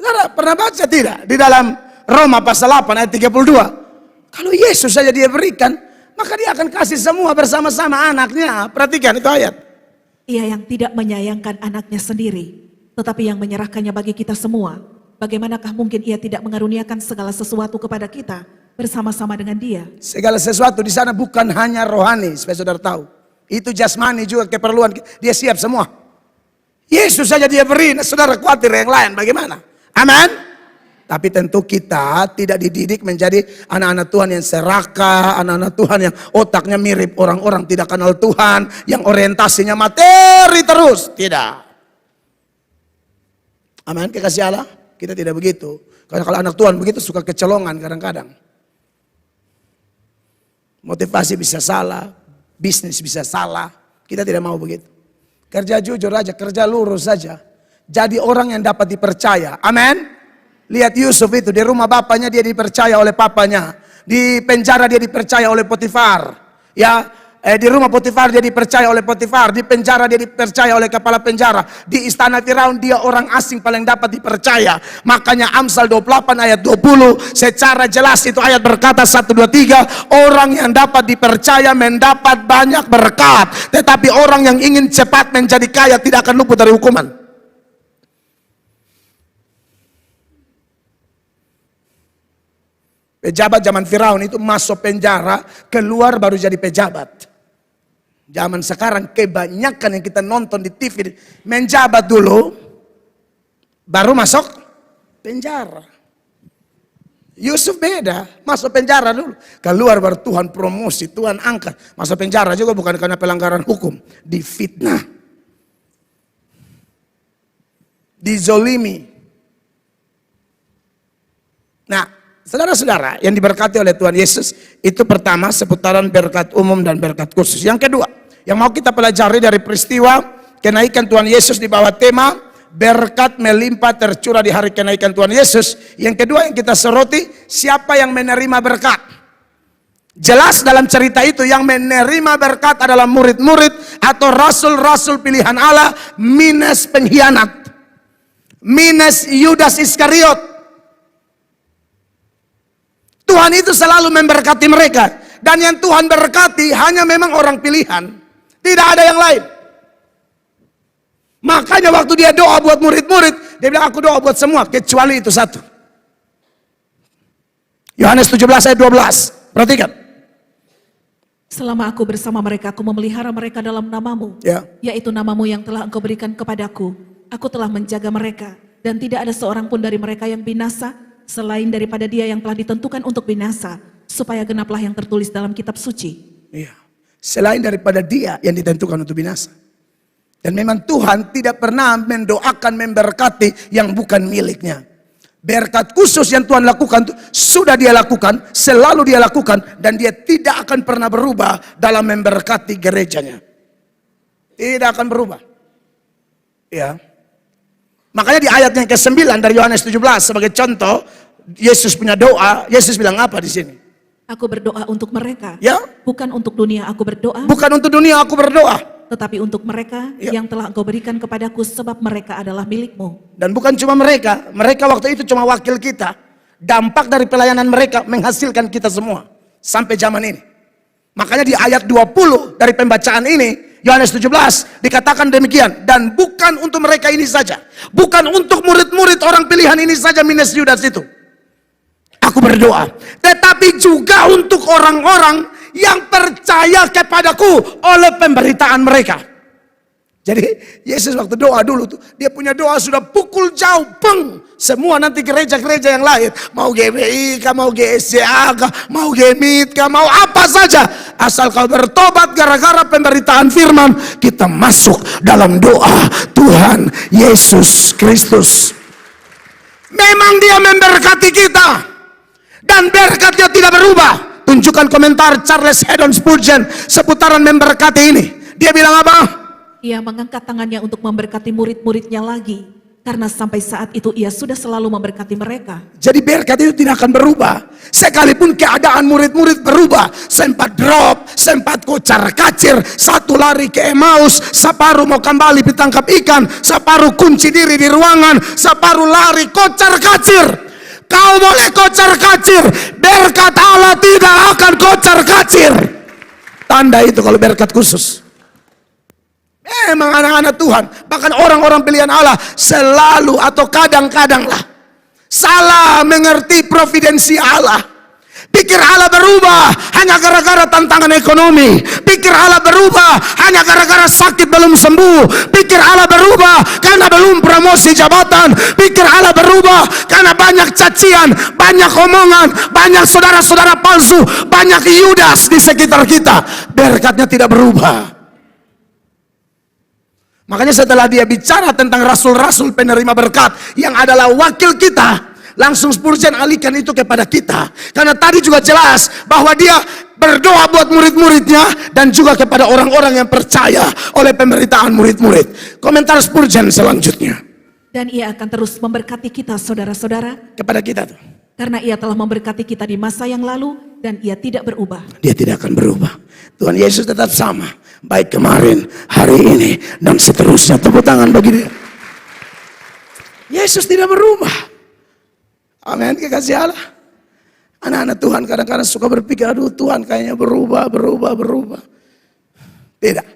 Saudara pernah baca tidak? Di dalam Roma pasal 8 ayat 32. Kalau Yesus saja dia berikan, maka dia akan kasih semua bersama-sama anaknya. Perhatikan itu ayat. Ia yang tidak menyayangkan anaknya sendiri, tetapi yang menyerahkannya bagi kita semua. Bagaimanakah mungkin ia tidak mengaruniakan segala sesuatu kepada kita bersama-sama dengan dia? Segala sesuatu di sana bukan hanya rohani, supaya saudara tahu. Itu jasmani juga keperluan, dia siap semua. Yesus saja dia beri, saudara khawatir yang lain bagaimana? Amin. Tapi tentu kita tidak dididik menjadi anak-anak Tuhan yang serakah, anak-anak Tuhan yang otaknya mirip orang-orang tidak kenal Tuhan, yang orientasinya materi terus. Tidak. Amin, kekasih Allah. Kita tidak begitu. Karena kalau anak Tuhan begitu suka kecolongan kadang-kadang. Motivasi bisa salah, bisnis bisa salah. Kita tidak mau begitu. Kerja jujur aja, kerja lurus saja. Jadi orang yang dapat dipercaya. Amin. Lihat Yusuf itu, di rumah bapaknya dia dipercaya oleh papanya. Di penjara dia dipercaya oleh Potifar. Ya, di rumah Potifar dia dipercaya oleh Potifar. Di penjara dia dipercaya oleh kepala penjara. Di istana Firaun dia orang asing paling dapat dipercaya. Makanya Amsal 28 ayat 20 secara jelas itu ayat berkata 1, 2, 3. Orang yang dapat dipercaya mendapat banyak berkat. Tetapi orang yang ingin cepat menjadi kaya tidak akan luput dari hukuman. Pejabat zaman Firaun itu masuk penjara, keluar baru jadi pejabat. Zaman sekarang kebanyakan yang kita nonton di TV, menjabat dulu, baru masuk penjara. Yusuf beda, masuk penjara dulu, keluar baru Tuhan promosi, Tuhan angkat. Masuk penjara juga bukan karena pelanggaran hukum, difitnah, dizolimi. Nah, saudara-saudara yang diberkati oleh Tuhan Yesus, itu pertama seputaran berkat umum dan berkat khusus. Yang kedua, yang mau kita pelajari dari peristiwa kenaikan Tuhan Yesus di bawah tema berkat melimpah tercurah di hari kenaikan Tuhan Yesus. Yang kedua yang kita soroti, siapa yang menerima berkat. Jelas dalam cerita itu yang menerima berkat adalah murid-murid atau rasul-rasul pilihan Allah minus pengkhianat, minus Yudas Iskariot. Tuhan itu selalu memberkati mereka. Dan yang Tuhan berkati hanya memang orang pilihan. Tidak ada yang lain. Makanya waktu dia doa buat murid-murid, dia bilang aku doa buat semua kecuali itu satu. Yohanes 17 ayat 12. Perhatikan. Selama aku bersama mereka, aku memelihara mereka dalam namamu, Ya. yaitu namamu yang telah engkau berikan kepadaku. Aku telah menjaga mereka, dan tidak ada seorang pun dari mereka yang binasa, selain daripada dia yang telah ditentukan untuk binasa, supaya genaplah yang tertulis dalam kitab suci. Iya. Selain daripada dia yang ditentukan untuk binasa. Dan memang Tuhan tidak pernah mendoakan memberkati yang bukan miliknya. Berkat khusus yang Tuhan lakukan sudah dia lakukan, selalu dia lakukan, dan dia tidak akan pernah berubah dalam memberkati gerejanya. Tidak akan berubah. Ya. Makanya di ayat yang ke-9 dari Yohanes 17 sebagai contoh, Yesus punya doa. Yesus bilang apa di sini? Aku berdoa untuk mereka, Ya. bukan untuk dunia aku berdoa, Bukan untuk dunia aku berdoa. tetapi untuk mereka Ya. yang telah engkau berikan kepadaku, sebab mereka adalah milikmu. Dan bukan cuma mereka. Mereka waktu itu cuma wakil kita. Dampak dari pelayanan mereka menghasilkan kita semua. Sampai zaman ini. Makanya di ayat 20 dari pembacaan ini, Yohanes 17 dikatakan demikian. Dan bukan untuk mereka ini saja. Bukan untuk murid-murid orang pilihan ini saja minus Yudas itu. Aku berdoa. Tetapi juga untuk orang-orang yang percaya kepadaku oleh pemberitaan mereka. Jadi Yesus waktu doa dulu tuh, dia punya doa sudah pukul jauh, peng. Semua nanti gereja-gereja yang lahir, mau GBI kah, mau GSCA kah, mau Gemit kah, mau apa saja, asal kau bertobat gara-gara pemberitaan firman, kita masuk dalam doa Tuhan Yesus Kristus. Memang dia memberkati kita, dan berkatnya tidak berubah. Tunjukkan komentar Charles Haddon Spurgeon seputaran memberkati ini. Dia bilang apa? Ia mengangkat tangannya untuk memberkati murid-muridnya lagi, karena sampai saat itu ia sudah selalu memberkati mereka. Jadi berkat itu tidak akan berubah. Sekalipun keadaan murid-murid berubah. Sempat drop, sempat kocar kacir. Satu lari ke Emmaus, separuh mau kembali ditangkap ikan, separuh kunci diri di ruangan, separuh lari kocar kacir. Kau boleh kocar kacir, berkat Allah tidak akan kocar kacir. Tanda itu kalau berkat khusus. Memang anak-anak Tuhan, bahkan orang-orang pilihan Allah selalu atau kadang-kadang lah salah mengerti providensi Allah. Pikir Allah berubah hanya gara-gara tantangan ekonomi. Pikir Allah berubah hanya gara-gara sakit belum sembuh. Pikir Allah berubah karena belum promosi jabatan. Pikir Allah berubah karena banyak cacian, banyak omongan, banyak saudara-saudara palsu, banyak Yudas di sekitar kita. Berkatnya tidak berubah. Makanya setelah dia bicara tentang rasul-rasul penerima berkat yang adalah wakil kita, langsung Spurgeon alihkan itu kepada kita. Karena tadi juga jelas bahwa dia berdoa buat murid-muridnya dan juga kepada orang-orang yang percaya oleh pemberitaan murid-murid. Komentar Spurgeon selanjutnya. Dan ia akan terus memberkati kita, saudara-saudara, Kepada kita tuh. karena ia telah memberkati kita di masa yang lalu, dan ia tidak berubah. Dia tidak akan berubah. Tuhan Yesus tetap sama. Baik kemarin, hari ini, dan seterusnya. Tepuk tangan bagi dia. Yesus tidak berubah. Amin, kekasih Allah. Anak-anak Tuhan kadang-kadang suka berpikir, aduh Tuhan kayaknya berubah. Tidak.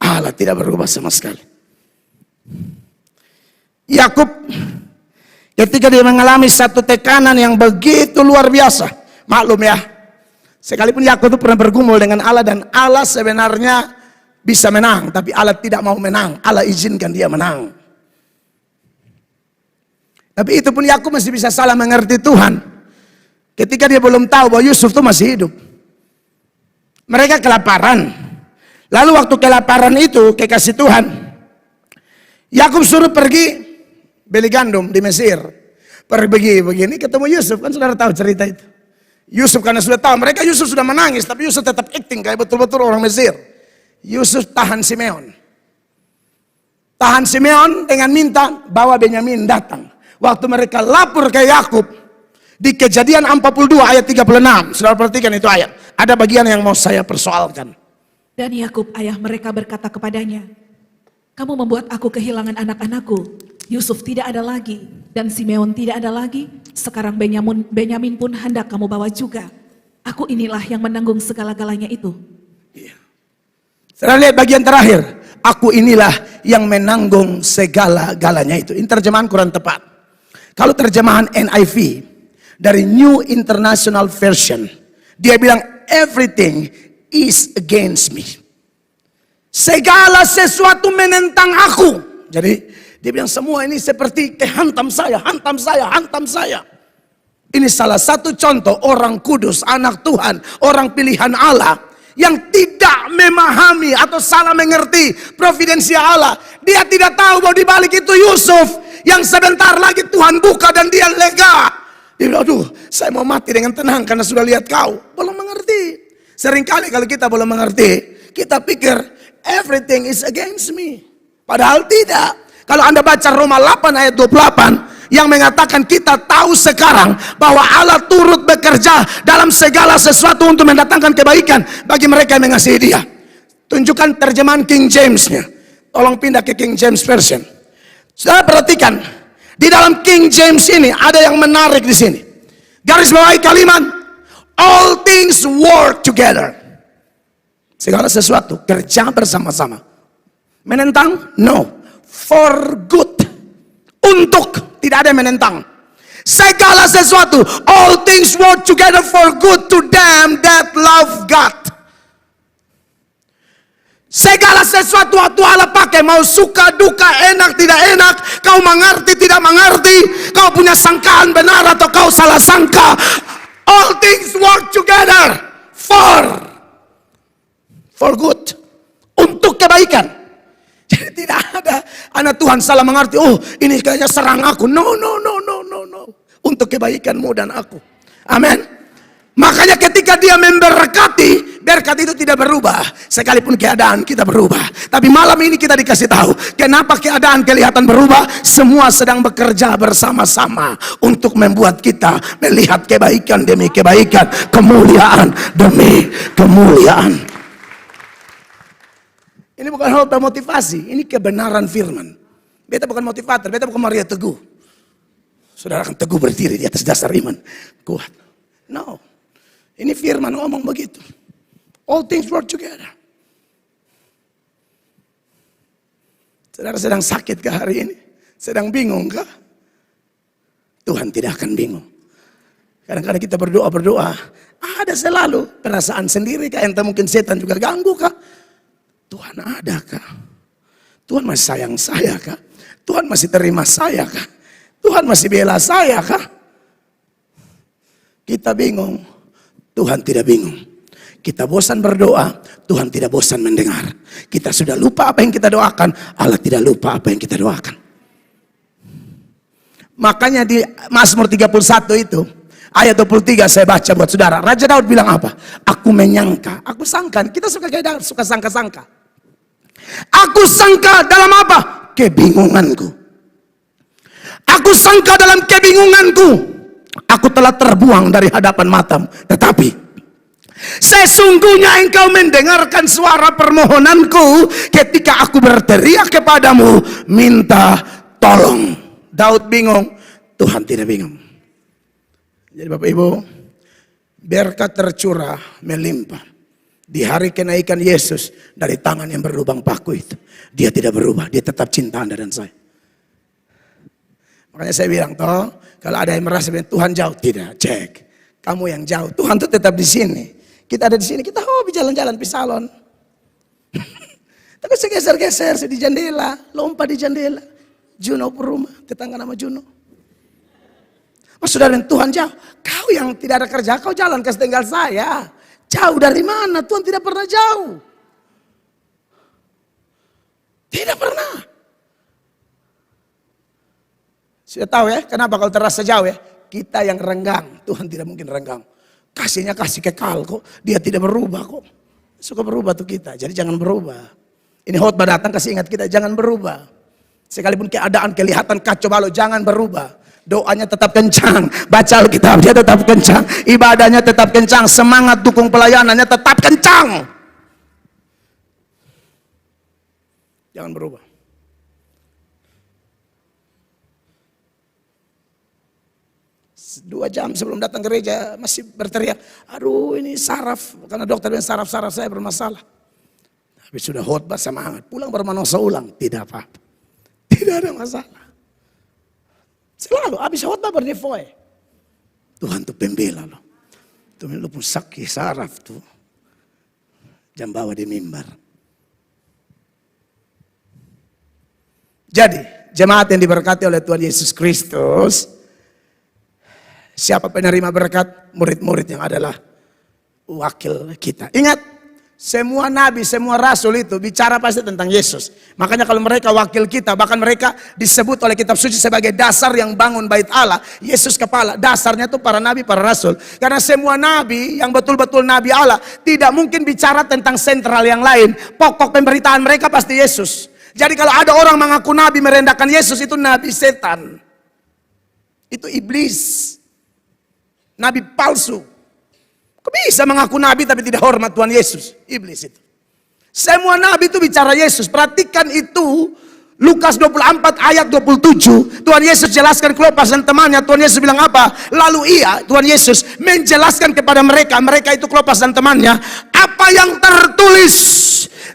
Allah tidak berubah sama sekali. Yakub ketika dia mengalami satu tekanan yang begitu luar biasa. Maklum ya, sekalipun Yakub itu pernah bergumul dengan Allah, dan Allah sebenarnya bisa menang, tapi Allah tidak mau menang. Allah izinkan dia menang. Tapi itu pun Yakub masih bisa salah mengerti Tuhan ketika dia belum tahu bahwa Yusuf itu masih hidup. Mereka kelaparan. Lalu waktu kelaparan itu kekasih Tuhan, Yakub suruh pergi beli gandum di Mesir. Pergi begini ketemu Yusuf, kan saudara tahu cerita itu. Yusuf karena sudah tahu mereka, Yusuf sudah menangis, tapi Yusuf tetap acting kayak betul-betul orang Mesir. Yusuf tahan Simeon. Tahan Simeon dengan minta bawa Benyamin datang. Waktu mereka lapor ke Yakub di Kejadian 42 ayat 36. Saudara perhatikan itu ayat. Ada bagian yang mau saya persoalkan. Dan Yakub ayah mereka berkata kepadanya, kamu membuat aku kehilangan anak-anakku. Yusuf tidak ada lagi, dan Simeon tidak ada lagi. Sekarang Benyamin pun hendak kamu bawa juga. Aku inilah yang menanggung segala-galanya itu. Saudara lihat bagian terakhir. Aku inilah yang menanggung segala-galanya itu. Ini terjemahan kurang tepat. Kalau terjemahan NIV dari New International Version, dia bilang everything is against me. Segala sesuatu menentang aku. Jadi dia bilang semua ini seperti hantam saya, hantam saya, hantam saya. Ini salah satu contoh orang kudus, anak Tuhan, orang pilihan Allah yang tidak memahami atau salah mengerti providensia Allah. Dia tidak tahu bahwa di balik itu Yusuf yang sebentar lagi Tuhan buka dan dia lega. Dia bilang, aduh, saya mau mati dengan tenang karena sudah lihat kau. Belum mengerti. Seringkali kalau kita belum mengerti, kita pikir everything is against me. Padahal tidak. Kalau Anda baca Roma 8 ayat 28 yang mengatakan kita tahu sekarang bahwa Allah turut bekerja dalam segala sesuatu untuk mendatangkan kebaikan bagi mereka yang mengasihi Dia. Tunjukkan terjemahan King James-nya. Tolong pindah ke King James Version. Saudara perhatikan, di dalam King James ini ada yang menarik di sini. Garis bawahi kalimat all things work together. Segala sesuatu kerja bersama-sama. Menentang? No. For good. Untuk, tidak ada yang menentang. Segala sesuatu, all things work together for good to them that love God. Segala sesuatu waktu Allah pakai, mau suka, duka, enak, tidak enak, kau mengerti, tidak mengerti, kau punya sangkaan benar atau kau salah sangka, all things work together for good. Untuk kebaikan. Jadi tidak ada anak Tuhan salah mengerti, oh ini kayaknya serang aku. No. Untuk kebaikanmu dan aku. Amin. Makanya ketika dia memberkati, berkat itu tidak berubah. Sekalipun keadaan kita berubah. Tapi malam ini kita dikasih tahu, kenapa keadaan kelihatan berubah? Semua sedang bekerja bersama-sama untuk membuat kita melihat kebaikan demi kebaikan, kemuliaan demi kemuliaan. Ini bukan khotbah motivasi, ini kebenaran firman. Beta bukan motivator, beta bukan Maria Teguh. Saudara akan teguh berdiri di atas dasar iman kuat. No, ini firman ngomong begitu. All things work together. Saudara sedang sakit ke hari ini? Sedang bingung kah? Tuhan tidak akan bingung. Kadang-kadang kita berdoa, ada selalu perasaan sendiri kah? Entah mungkin setan juga ganggu kah? Tuhan adakah? Tuhan masih sayang saya kah? Tuhan masih terima saya kah? Tuhan masih bela saya kah? Kita bingung, Tuhan tidak bingung. Kita bosan berdoa, Tuhan tidak bosan mendengar. Kita sudah lupa apa yang kita doakan, Allah tidak lupa apa yang kita doakan. Makanya di Mazmur 31 itu, ayat 23 saya baca buat saudara. Raja Daud bilang apa? Aku menyangka, aku sangka. Kita suka kayak Daud, suka sangka-sangka. Aku sangka dalam apa? Kebingunganku. Aku sangka dalam kebingunganku, aku telah terbuang dari hadapan matamu. Tetapi sesungguhnya engkau mendengarkan suara permohonanku ketika aku berteriak kepadamu, minta tolong. Daud bingung, Tuhan tidak bingung. Jadi Bapak Ibu, berkat tercurah melimpah. Di hari kenaikan Yesus dari tangan yang berlubang paku itu, dia tidak berubah, dia tetap cinta Anda dan saya. Makanya saya bilang, toh kalau ada yang merasa Tuhan jauh, tidak, cek. Kamu yang jauh, Tuhan tuh tetap di sini. Kita ada di sini, kita hobi jalan-jalan di salon. Tapi saya geser-geser, saya di jendela, lompat di jendela. Juno Puruma, tetangga nama Juno. Oh saudara, Tuhan jauh. Kau yang tidak ada kerja, kau jalan ke setinggal saya. Jauh dari mana? Tuhan tidak pernah jauh. Tidak pernah. Sudah tahu ya, kenapa kalau terasa jauh ya? Kita yang renggang, Tuhan tidak mungkin renggang. Kasihnya kasih kekal kok, dia tidak berubah kok. Suka berubah tuh kita, jadi jangan berubah. Ini khotbah datang kasih ingat kita, jangan berubah. Sekalipun keadaan kelihatan kacau balau, jangan berubah. Doanya tetap kencang, baca Alkitab dia tetap kencang, ibadahnya tetap kencang, semangat dukung pelayanannya tetap kencang. Jangan berubah. Dua jam sebelum datang gereja masih berteriak, aduh ini saraf, karena dokter bilang saraf-saraf saya bermasalah. Tapi sudah khotbah semangat, pulang bermanosa ulang, tidak apa-apa. Tidak ada masalah. Selalu habis khotbah berdefoi. Tuhan tuh pembela loh. Tuhan lu pun sakit saraf tuh. Jam bawa di mimbar. Jadi, jemaat yang diberkati oleh Tuhan Yesus Kristus, siapa penerima berkat? Murid-murid yang adalah wakil kita. Ingat, semua nabi, semua rasul itu bicara pasti tentang Yesus. Makanya kalau mereka wakil kita, bahkan mereka disebut oleh kitab suci sebagai dasar yang bangun bait Allah. Yesus kepala, dasarnya itu para nabi, para rasul. Karena semua nabi yang betul-betul nabi Allah tidak mungkin bicara tentang sentral yang lain. Pokok pemberitaan mereka pasti Yesus. Jadi kalau ada orang mengaku nabi merendahkan Yesus, itu nabi setan. Itu iblis. Nabi palsu. Kok bisa mengaku nabi tapi tidak hormat Tuhan Yesus? Iblis itu. Semua nabi itu bicara Yesus. Perhatikan itu. Lukas 24 ayat 27. Tuhan Yesus jelaskan Klopas dan temannya. Tuhan Yesus bilang apa? Lalu Tuhan Yesus menjelaskan kepada mereka. Mereka itu Klopas dan temannya. Apa yang tertulis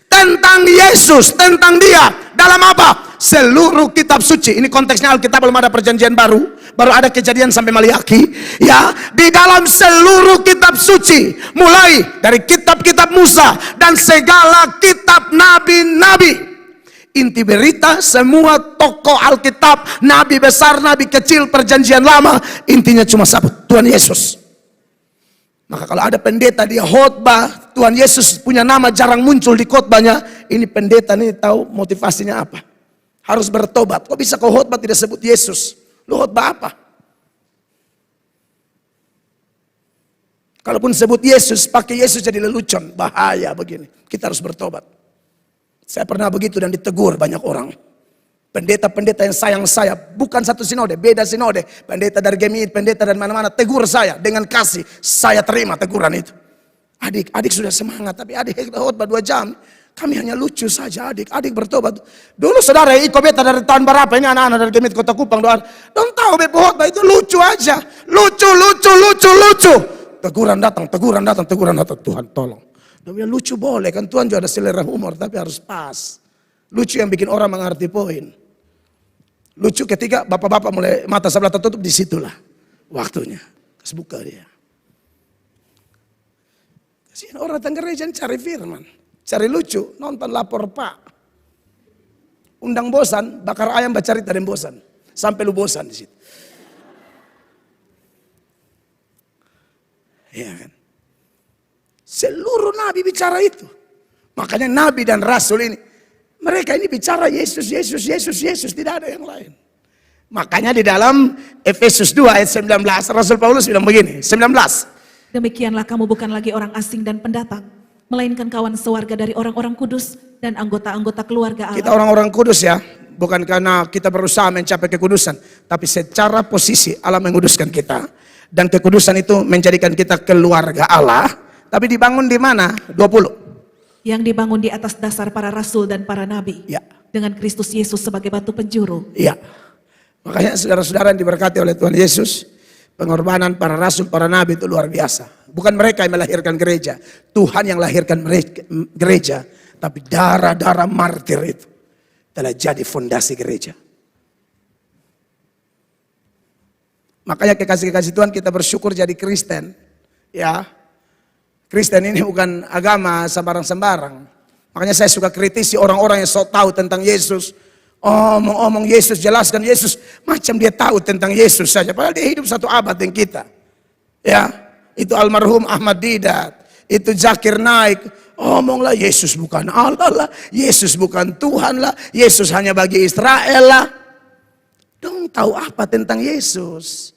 tentang Yesus, tentang dia, dalam apa? Seluruh kitab suci. Ini konteksnya Alkitab, belum ada perjanjian baru. Baru ada Kejadian sampai Maliaki. Ya, di dalam seluruh kitab suci, mulai dari kitab-kitab Musa dan segala kitab nabi-nabi. Inti berita semua tokoh Alkitab, nabi besar, nabi kecil, perjanjian lama, intinya cuma satu, Tuhan Yesus. Maka kalau ada pendeta dia khotbah, Tuhan Yesus punya nama jarang muncul di khotbahnya, ini pendeta nih tahu motivasinya apa? Harus bertobat. Kok bisa kau khotbah tidak sebut Yesus? Lu khotbah apa? Kalaupun sebut Yesus, pakai Yesus jadi lelucon, bahaya begini. Kita harus bertobat. Saya pernah begitu dan ditegur banyak orang. Pendeta-pendeta yang sayang saya, bukan satu sinode, beda sinode. Pendeta dari Gemit, pendeta dari mana-mana, tegur saya dengan kasih. Saya terima teguran itu. Adik sudah semangat, tapi adik khotbah 2 jam. Kami hanya lucu saja, adik bertobat. Dulu saudara Iko beta dari tahun berapa, ini anak-anak dari Gemit Kota Kupang doa. Don't tahu beta khotbah itu lucu aja. Lucu. Teguran datang. Tuhan tolong. Dia lucu boleh, kan Tuhan juga ada selera humor, tapi harus pas. Lucu yang bikin orang mengerti poin. Lucu ketika bapak-bapak mulai mata sebelah tertutup, disitulah waktunya. Kasih buka dia. Kasihan orang datang gereja cari firman. Cari lucu, nonton lapor Pak. Undang bosan, bakar ayam bercerita dan bosan. Sampai lu bosan di situ. Iya kan? Seluruh nabi bicara itu. Makanya nabi dan rasul ini, mereka ini bicara Yesus, tidak ada yang lain. Makanya di dalam Efesus 2 ayat 19, Rasul Paulus bilang begini, 19. Demikianlah kamu bukan lagi orang asing dan pendatang, melainkan kawan sewarga dari orang-orang kudus dan anggota-anggota keluarga Allah. Kita orang-orang kudus ya, bukan karena kita berusaha mencapai kekudusan, tapi secara posisi Allah menguduskan kita. Dan kekudusan itu menjadikan kita keluarga Allah, tapi dibangun di mana? 20. Yang dibangun di atas dasar para rasul dan para nabi. Ya. Dengan Kristus Yesus sebagai batu penjuru. Iya. Makanya saudara-saudara yang diberkati oleh Tuhan Yesus, pengorbanan para rasul, para nabi itu luar biasa. Bukan mereka yang melahirkan gereja, Tuhan yang lahirkan gereja. Tapi darah-darah martir itu telah jadi fondasi gereja. Makanya kekasih-kekasih Tuhan kita bersyukur jadi Kristen. Ya. Kristen ini bukan agama sembarang-sembarang. Makanya saya suka kritisi orang-orang yang sok tahu tentang Yesus. Omong-omong Yesus, jelaskan Yesus. Macam dia tahu tentang Yesus saja. Padahal dia hidup 1 abad dengan kita. Ya, itu almarhum Ahmad Didat. Itu Zakir Naik. Omonglah Yesus bukan Allah lah. Yesus bukan Tuhan lah. Yesus hanya bagi Israel lah. Dong tahu apa tentang Yesus?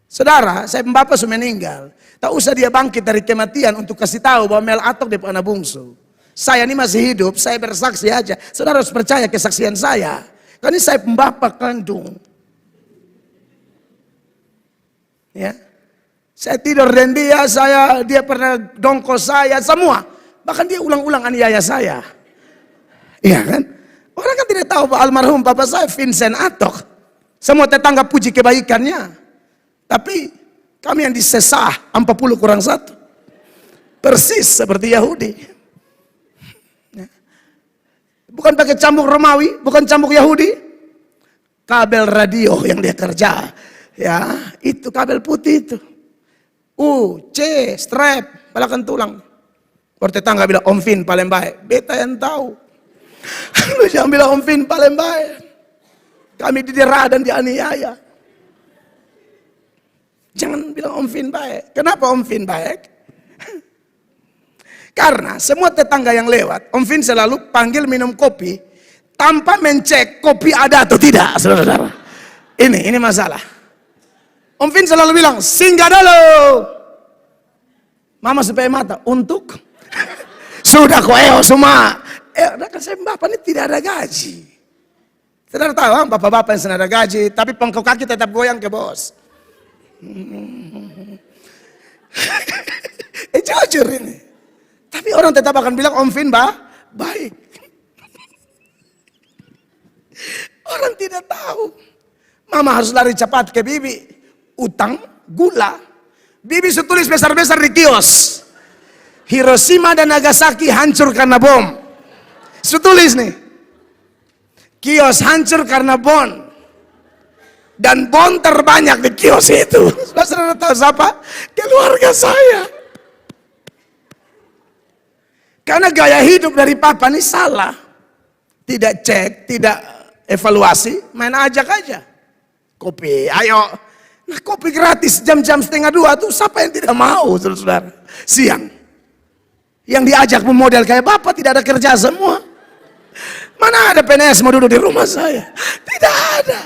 Saudara, saya bapak sudah meninggal. Tak usah dia bangkit dari kematian untuk kasih tahu bahwa Mel Atok dia anak bungsu. Saya ini masih hidup, saya bersaksi aja. Saudara harus percaya kesaksian saya. Karena saya pembapak kandung. Ya, saya tidur dan dia pernah dongkol saya, semua. Bahkan dia ulang-ulang aniaya saya. Iya kan? Orang kan tidak tahu bahwa almarhum bapak saya Vincent Atok. Semua tetangga puji kebaikannya. Tapi kami yang disesah 40 kurang 1. Persis seperti Yahudi. Bukan pakai cambuk Romawi, bukan cambuk Yahudi. Kabel radio yang dia kerja. Ya, itu kabel putih itu. C, strap, balakan tulang. Orang tetangga bilang, Om Vin paling baik. Beta yang tahu. Lu jangan bilang Om Vin paling baik. Kami didera dan dianiaya. Jangan bilang Om Vin baik. Kenapa Om Vin baik? Karena semua tetangga yang lewat, Om Vin selalu panggil minum kopi tanpa mencek kopi ada atau tidak, saudara-saudara. Ini masalah. Om Vin selalu bilang, singgah dulu. Mama supaya mata, untuk? Sudah kok semua. Kan saya bapak ini tidak ada gaji. Saudara tahu, bapak-bapak yang senang ada gaji, tapi pangkau kaki tetap goyang ke bos. Jujur ini. Tapi orang tetap akan bilang Om Vin baik. Orang tidak tahu. Mama harus lari cepat ke bibi. Utang, gula. Bibi tulis besar-besar di kios. Hiroshima dan Nagasaki hancur karena bom. Tulis nih. Kios hancur karena bom. Dan bom terbanyak di kios itu. Saudara tahu siapa? Keluarga saya. Karena gaya hidup dari papa ini salah. Tidak cek, tidak evaluasi, main ajak aja. Kopi, ayo. Nah kopi gratis jam-jam 1:30 tuh siapa yang tidak mau, saudara-saudara. Siang. Yang diajak memodel kayak bapak tidak ada kerja semua. Mana ada PNS mau duduk di rumah saya? Tidak ada.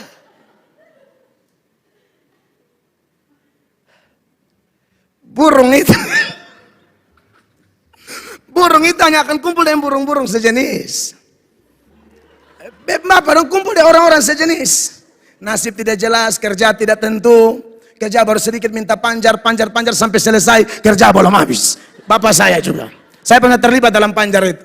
Burung itu hanya akan kumpul dengan burung-burung sejenis. Bapak dong kumpul dengan orang-orang sejenis. Nasib tidak jelas, kerja tidak tentu. Kerja baru sedikit minta panjar sampai selesai. Kerja belum habis. Bapak saya juga. Saya pernah terlibat dalam panjar itu.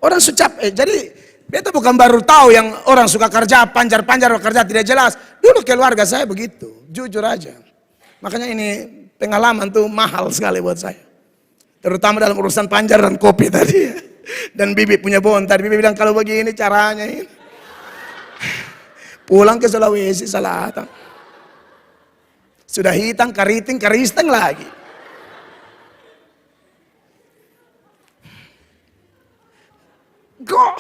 Orang sucap, jadi beta bukan baru tahu yang orang suka kerja panjar kerja tidak jelas. Dulu keluarga saya begitu, jujur aja. Makanya ini pengalaman tuh mahal sekali buat saya. Terutama dalam urusan panjar dan kopi tadi. Dan bibi punya bon tadi, bibi bilang kalau begini caranya ini. Pulang ke Sulawesi Selatan. Sudah hitam, kariting, karisteng lagi. Kok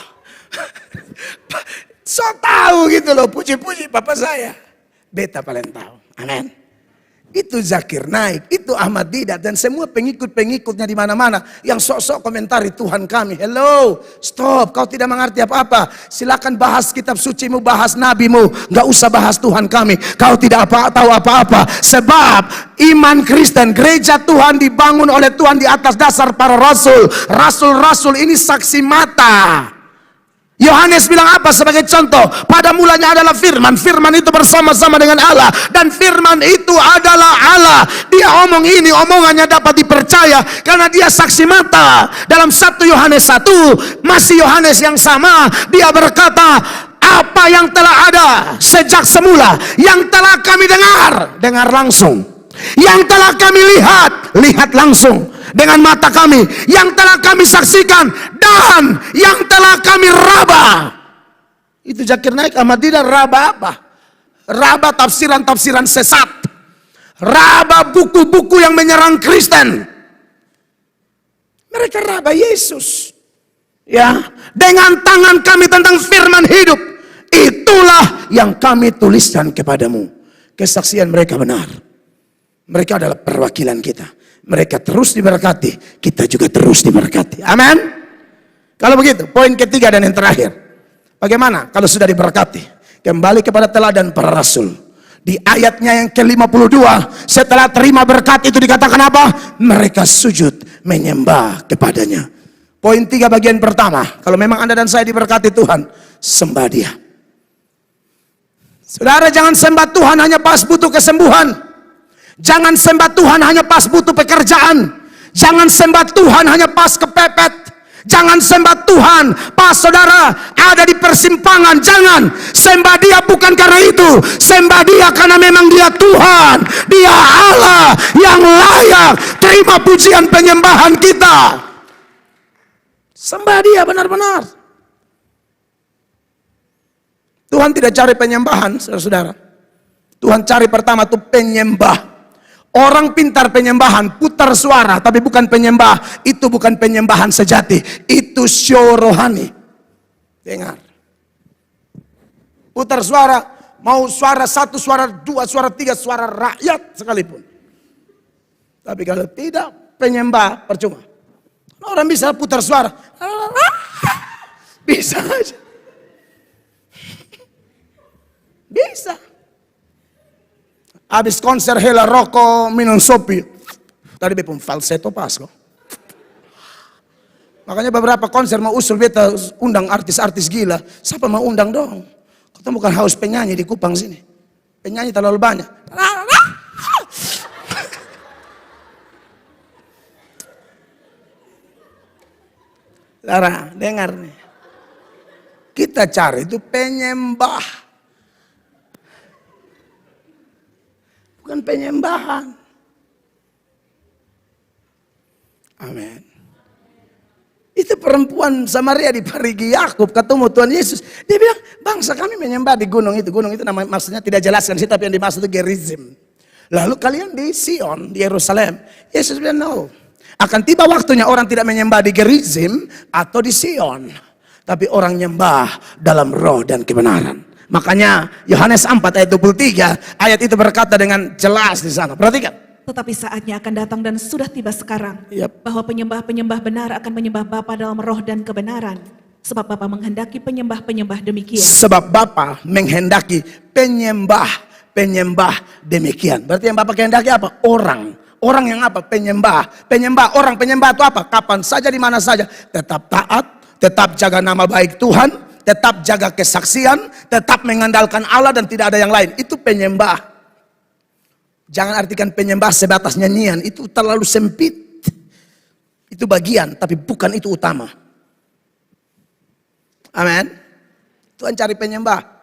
so tahu gitu loh, puji-puji papa saya. Beta paling tahu. Amin. Itu Zakir Naik, itu Ahmad Didat dan semua pengikut-pengikutnya di mana-mana yang sok-sok komentari Tuhan kami. Hello, stop, kau tidak mengerti apa-apa. Silakan bahas kitab sucimu, bahas nabimu, nggak usah bahas Tuhan kami. Kau tidak tahu apa-apa. Sebab iman Kristen, gereja Tuhan dibangun oleh Tuhan di atas dasar para rasul. Rasul-rasul ini saksi mata. Yohanes bilang apa sebagai contoh? Pada mulanya adalah firman. Firman itu bersama-sama dengan Allah. Dan firman itu adalah Allah. Dia omong ini, omongannya dapat dipercaya. Karena dia saksi mata. Dalam 1 Yohanes 1, masih Yohanes yang sama. Dia berkata, apa yang telah ada sejak semula. Yang telah kami dengar langsung. Yang telah kami lihat langsung. Dengan mata kami, yang telah kami saksikan dan yang telah kami raba. Itu Zakir Naik, Ahmad Didat raba apa? Raba tafsiran-tafsiran sesat. Raba buku-buku yang menyerang Kristen. Mereka raba Yesus. Ya, dengan tangan kami tentang firman hidup. Itulah yang kami tuliskan kepadamu. Kesaksian mereka benar. Mereka adalah perwakilan kita. Mereka terus diberkati, kita juga terus diberkati. Amin. Kalau begitu, poin ketiga dan yang terakhir. Bagaimana kalau sudah diberkati? Kembali kepada teladan para rasul. Di ayatnya yang ke-52, setelah terima berkat itu dikatakan apa? Mereka sujud menyembah kepadanya. Poin 3 bagian pertama. Kalau memang Anda dan saya diberkati Tuhan, sembah Dia. Saudara, jangan sembah Tuhan hanya pas butuh kesembuhan. Jangan sembah Tuhan hanya pas butuh pekerjaan. Jangan sembah Tuhan hanya pas kepepet. Jangan sembah Tuhan pas saudara ada di persimpangan. Jangan sembah Dia bukan karena itu. Sembah Dia karena memang Dia Tuhan. Dia Allah yang layak terima pujian penyembahan kita. Sembah dia benar-benar. Tuhan tidak cari penyembahan, saudara-saudara. Tuhan cari pertama tuh penyembah. Orang pintar penyembahan, putar suara, tapi bukan penyembah. Itu bukan penyembahan sejati. Itu show rohani. Dengar. Putar suara, mau suara satu, suara dua, suara tiga, suara rakyat sekalipun. Tapi kalau tidak, penyembah percuma. Orang bisa putar suara. Bisa aja. Bisa. Habis konser hela rokok, minum sopi. Tadi bepom falsetto pas kok. Makanya beberapa konser mau usul beta undang artis-artis gila. Siapa mau undang dong? Kita bukan haus penyanyi di Kupang sini. Penyanyi terlalu banyak. Lara, dengar nih. Kita cari itu penyembah. Bukan penyembahan. Amin. Itu perempuan Samaria di Parigi Yakub ketemu Tuhan Yesus. Dia bilang, bangsa kami menyembah di gunung itu. Gunung itu namanya maksudnya tidak jelaskan sih, tapi yang dimaksud itu Gerizim. Lalu kalian di Sion, di Yerusalem. Yesus bilang, no. Akan tiba waktunya orang tidak menyembah di Gerizim atau di Sion. Tapi orang nyembah dalam roh dan kebenaran. Makanya Yohanes 4 ayat 23 ayat itu berkata dengan jelas di sana. Perhatikan. Tetapi saatnya akan datang dan sudah tiba sekarang, Yap. bahwa penyembah-penyembah benar akan menyembah Bapa dalam roh dan kebenaran. Sebab Bapa menghendaki penyembah-penyembah demikian. Sebab Bapa menghendaki penyembah-penyembah demikian. Berarti yang Bapa kehendaki apa? Orang. Orang yang apa? Penyembah. Penyembah. Orang penyembah itu apa? Kapan saja, di mana saja. Tetap taat, tetap jaga nama baik Tuhan, tetap jaga kesaksian, tetap mengandalkan Allah dan tidak ada yang lain. Itu penyembah. Jangan artikan penyembah sebatas nyanyian. Itu terlalu sempit. Itu bagian, tapi bukan itu utama. Amin. Tuhan cari penyembah.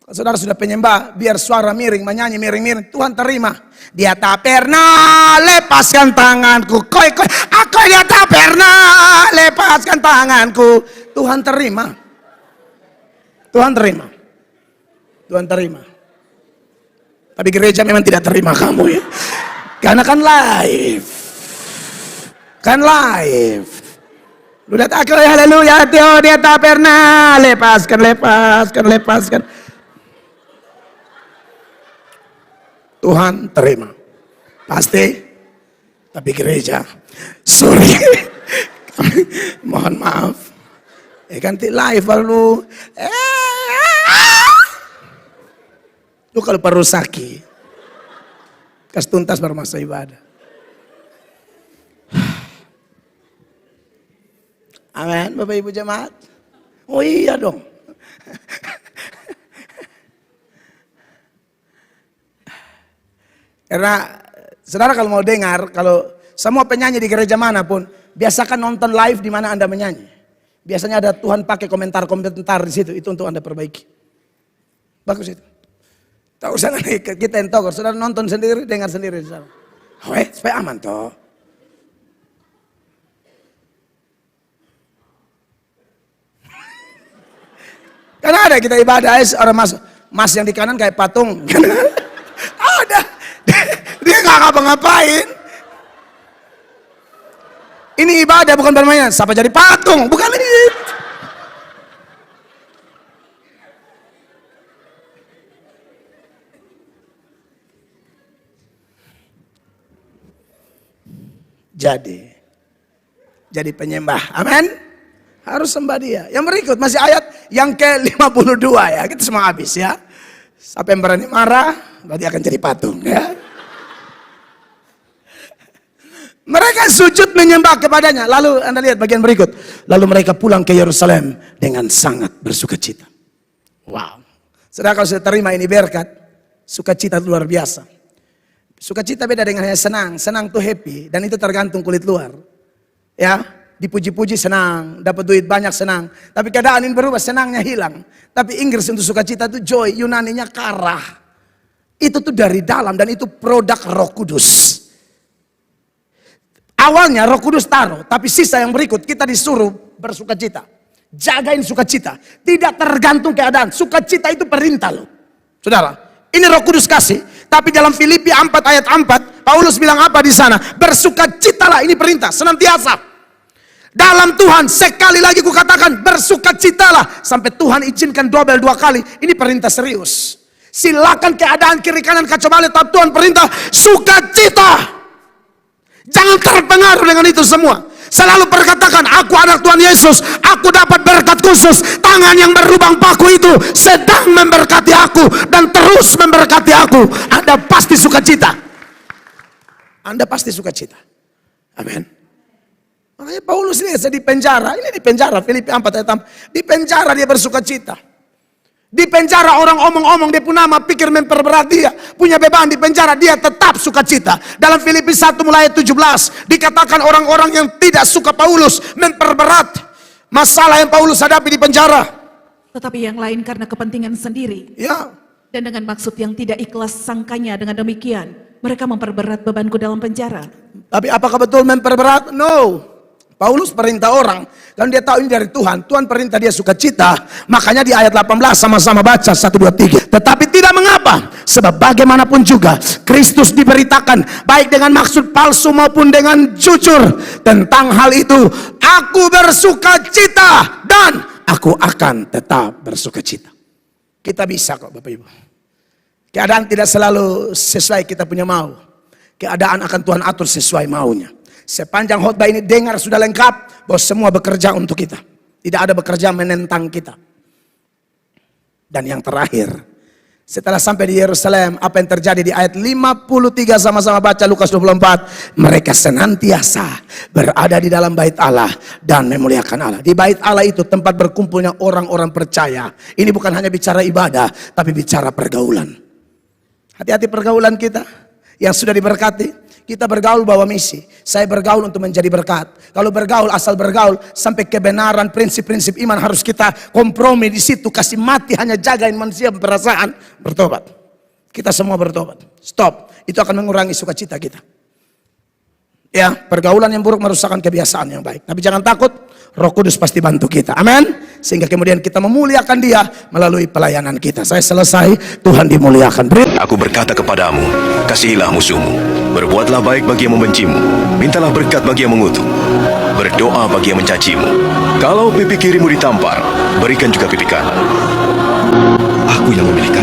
Kalau saudara sudah penyembah, biar suara miring, menyanyi miring-miring, Tuhan terima. Dia tak pernah lepaskan tanganku. Aku dia tak pernah lepaskan tanganku. Tuhan terima. Tuhan terima. Tuhan terima. Tapi gereja memang tidak terima kamu ya. Karena kan live. Kan live. Lu lihat aku, haleluya, dia tak pernah lepaskan. Tuhan terima. Pasti. Tapi gereja, sorry. Mohon maaf. Ganti live baru. Lu kalau perlu sakit, kas tuntas baru masa ibadah. Amin, Bapak Ibu jemaat. Oh iya dong. Karena saudara kalau mau dengar, kalau semua penyanyi di gereja manapun, biasakan nonton live di mana Anda menyanyi. Biasanya ada Tuhan pakai komentar-komentar di situ, itu untuk Anda perbaiki. Bagus itu. Tak usah nanti kita yang togor, saudara nonton sendiri, dengar sendiri. Supaya aman toh. Karena ada kita ibadah, orang masuk, mas yang di kanan kayak patung. Ada. Dia gak ngapa-ngapain. Ini ibadah bukan bermain. Siapa jadi patung? Bukan itu. Jadi penyembah. Amin. Harus sembah dia. Yang berikut masih ayat yang ke-52 ya. Kita semua habis ya. Siapa yang berani marah, berarti akan jadi patung ya. Mereka sujud menyembah kepadanya. Lalu Anda lihat bagian berikut. Lalu mereka pulang ke Yerusalem dengan sangat bersukacita. Wow. Saudara kalau sudah terima ini berkat, sukacita luar biasa. Sukacita beda dengan hanya senang. Senang tuh happy dan itu tergantung kulit luar. Ya, dipuji-puji senang, dapat duit banyak senang. Tapi keadaan ini berubah, senangnya hilang. Tapi Inggris untuk sukacita itu joy, Yunaninya karah. Itu tuh dari dalam dan itu produk Roh Kudus. Awalnya Roh Kudus taruh, tapi sisa yang berikut kita disuruh bersukacita. Jagain sukacita, tidak tergantung keadaan. Sukacita itu perintah loh. Saudara, ini Roh Kudus kasih. Tapi dalam Filipi 4 ayat 4, Paulus bilang apa di sana? Bersukacitalah, ini perintah senantiasa. Dalam Tuhan, sekali lagi kukatakan bersukacitalah. Sampai Tuhan izinkan double 2 kali. Ini perintah serius. Silakan keadaan kiri kanan kacau balik, tapi Tuhan perintah sukacita. Jangan terpengaruh dengan itu semua. Selalu perkatakan, aku anak Tuhan Yesus, aku dapat berkat khusus. Tangan yang berlubang paku itu sedang memberkati aku dan terus memberkati aku. Anda pasti sukacita. Anda pasti sukacita. Amin. Makanya Paulus ini di penjara. Ini di penjara, Filipi 4 ayat 6. Di penjara dia bersukacita. Di penjara orang omong-omong dia pun nama pikir memperberat dia. Punya beban di penjara, dia tetap sukacita. Dalam Filipi 1 mulai 17 dikatakan orang-orang yang tidak suka Paulus memperberat masalah yang Paulus hadapi di penjara. Tetapi yang lain karena kepentingan sendiri. Ya. Dan dengan maksud yang tidak ikhlas sangkanya, dengan demikian mereka memperberat bebanku dalam penjara. Tapi apakah betul memperberat? No. Paulus perintah orang, dan dia tahu ini dari Tuhan. Tuhan perintah dia sukacita. Makanya di ayat 18 sama-sama baca 1, 2, 3. Tetapi tidak mengapa, sebab bagaimanapun juga Kristus diberitakan, baik dengan maksud palsu maupun dengan jujur. Tentang hal itu, aku bersukacita dan aku akan tetap bersukacita. Kita bisa kok Bapak Ibu. Keadaan tidak selalu sesuai kita punya mau. Keadaan akan Tuhan atur sesuai maunya. Sepanjang khotbah ini dengar sudah lengkap bahwa semua bekerja untuk kita. Tidak ada bekerja menentang kita. Dan yang terakhir, setelah sampai di Yerusalem, apa yang terjadi di ayat 53, sama-sama baca Lukas 24. Mereka senantiasa berada di dalam bait Allah dan memuliakan Allah. Di bait Allah itu tempat berkumpulnya orang-orang percaya. Ini bukan hanya bicara ibadah, tapi bicara pergaulan. Hati-hati pergaulan kita yang sudah diberkati. Kita bergaul bawa misi. Saya bergaul untuk menjadi berkat. Kalau bergaul asal bergaul sampai kebenaran prinsip-prinsip iman harus kita kompromi di situ. Kasih mati hanya jagain manusia perasaan. Bertobat. Kita semua bertobat. Stop. Itu akan mengurangi sukacita kita. Ya, pergaulan yang buruk merusakkan kebiasaan yang baik. Tapi jangan takut, Roh Kudus pasti bantu kita. Amin. Sehingga kemudian kita memuliakan Dia melalui pelayanan kita. Saya selesai, Tuhan dimuliakan. Aku berkata kepadamu, kasihilah musuhmu. Berbuatlah baik bagi yang membencimu. Mintalah berkat bagi yang mengutuk. Berdoa bagi yang mencacimu. Kalau pipi kirimu ditampar, berikan juga pipi kanan. Aku yang memilih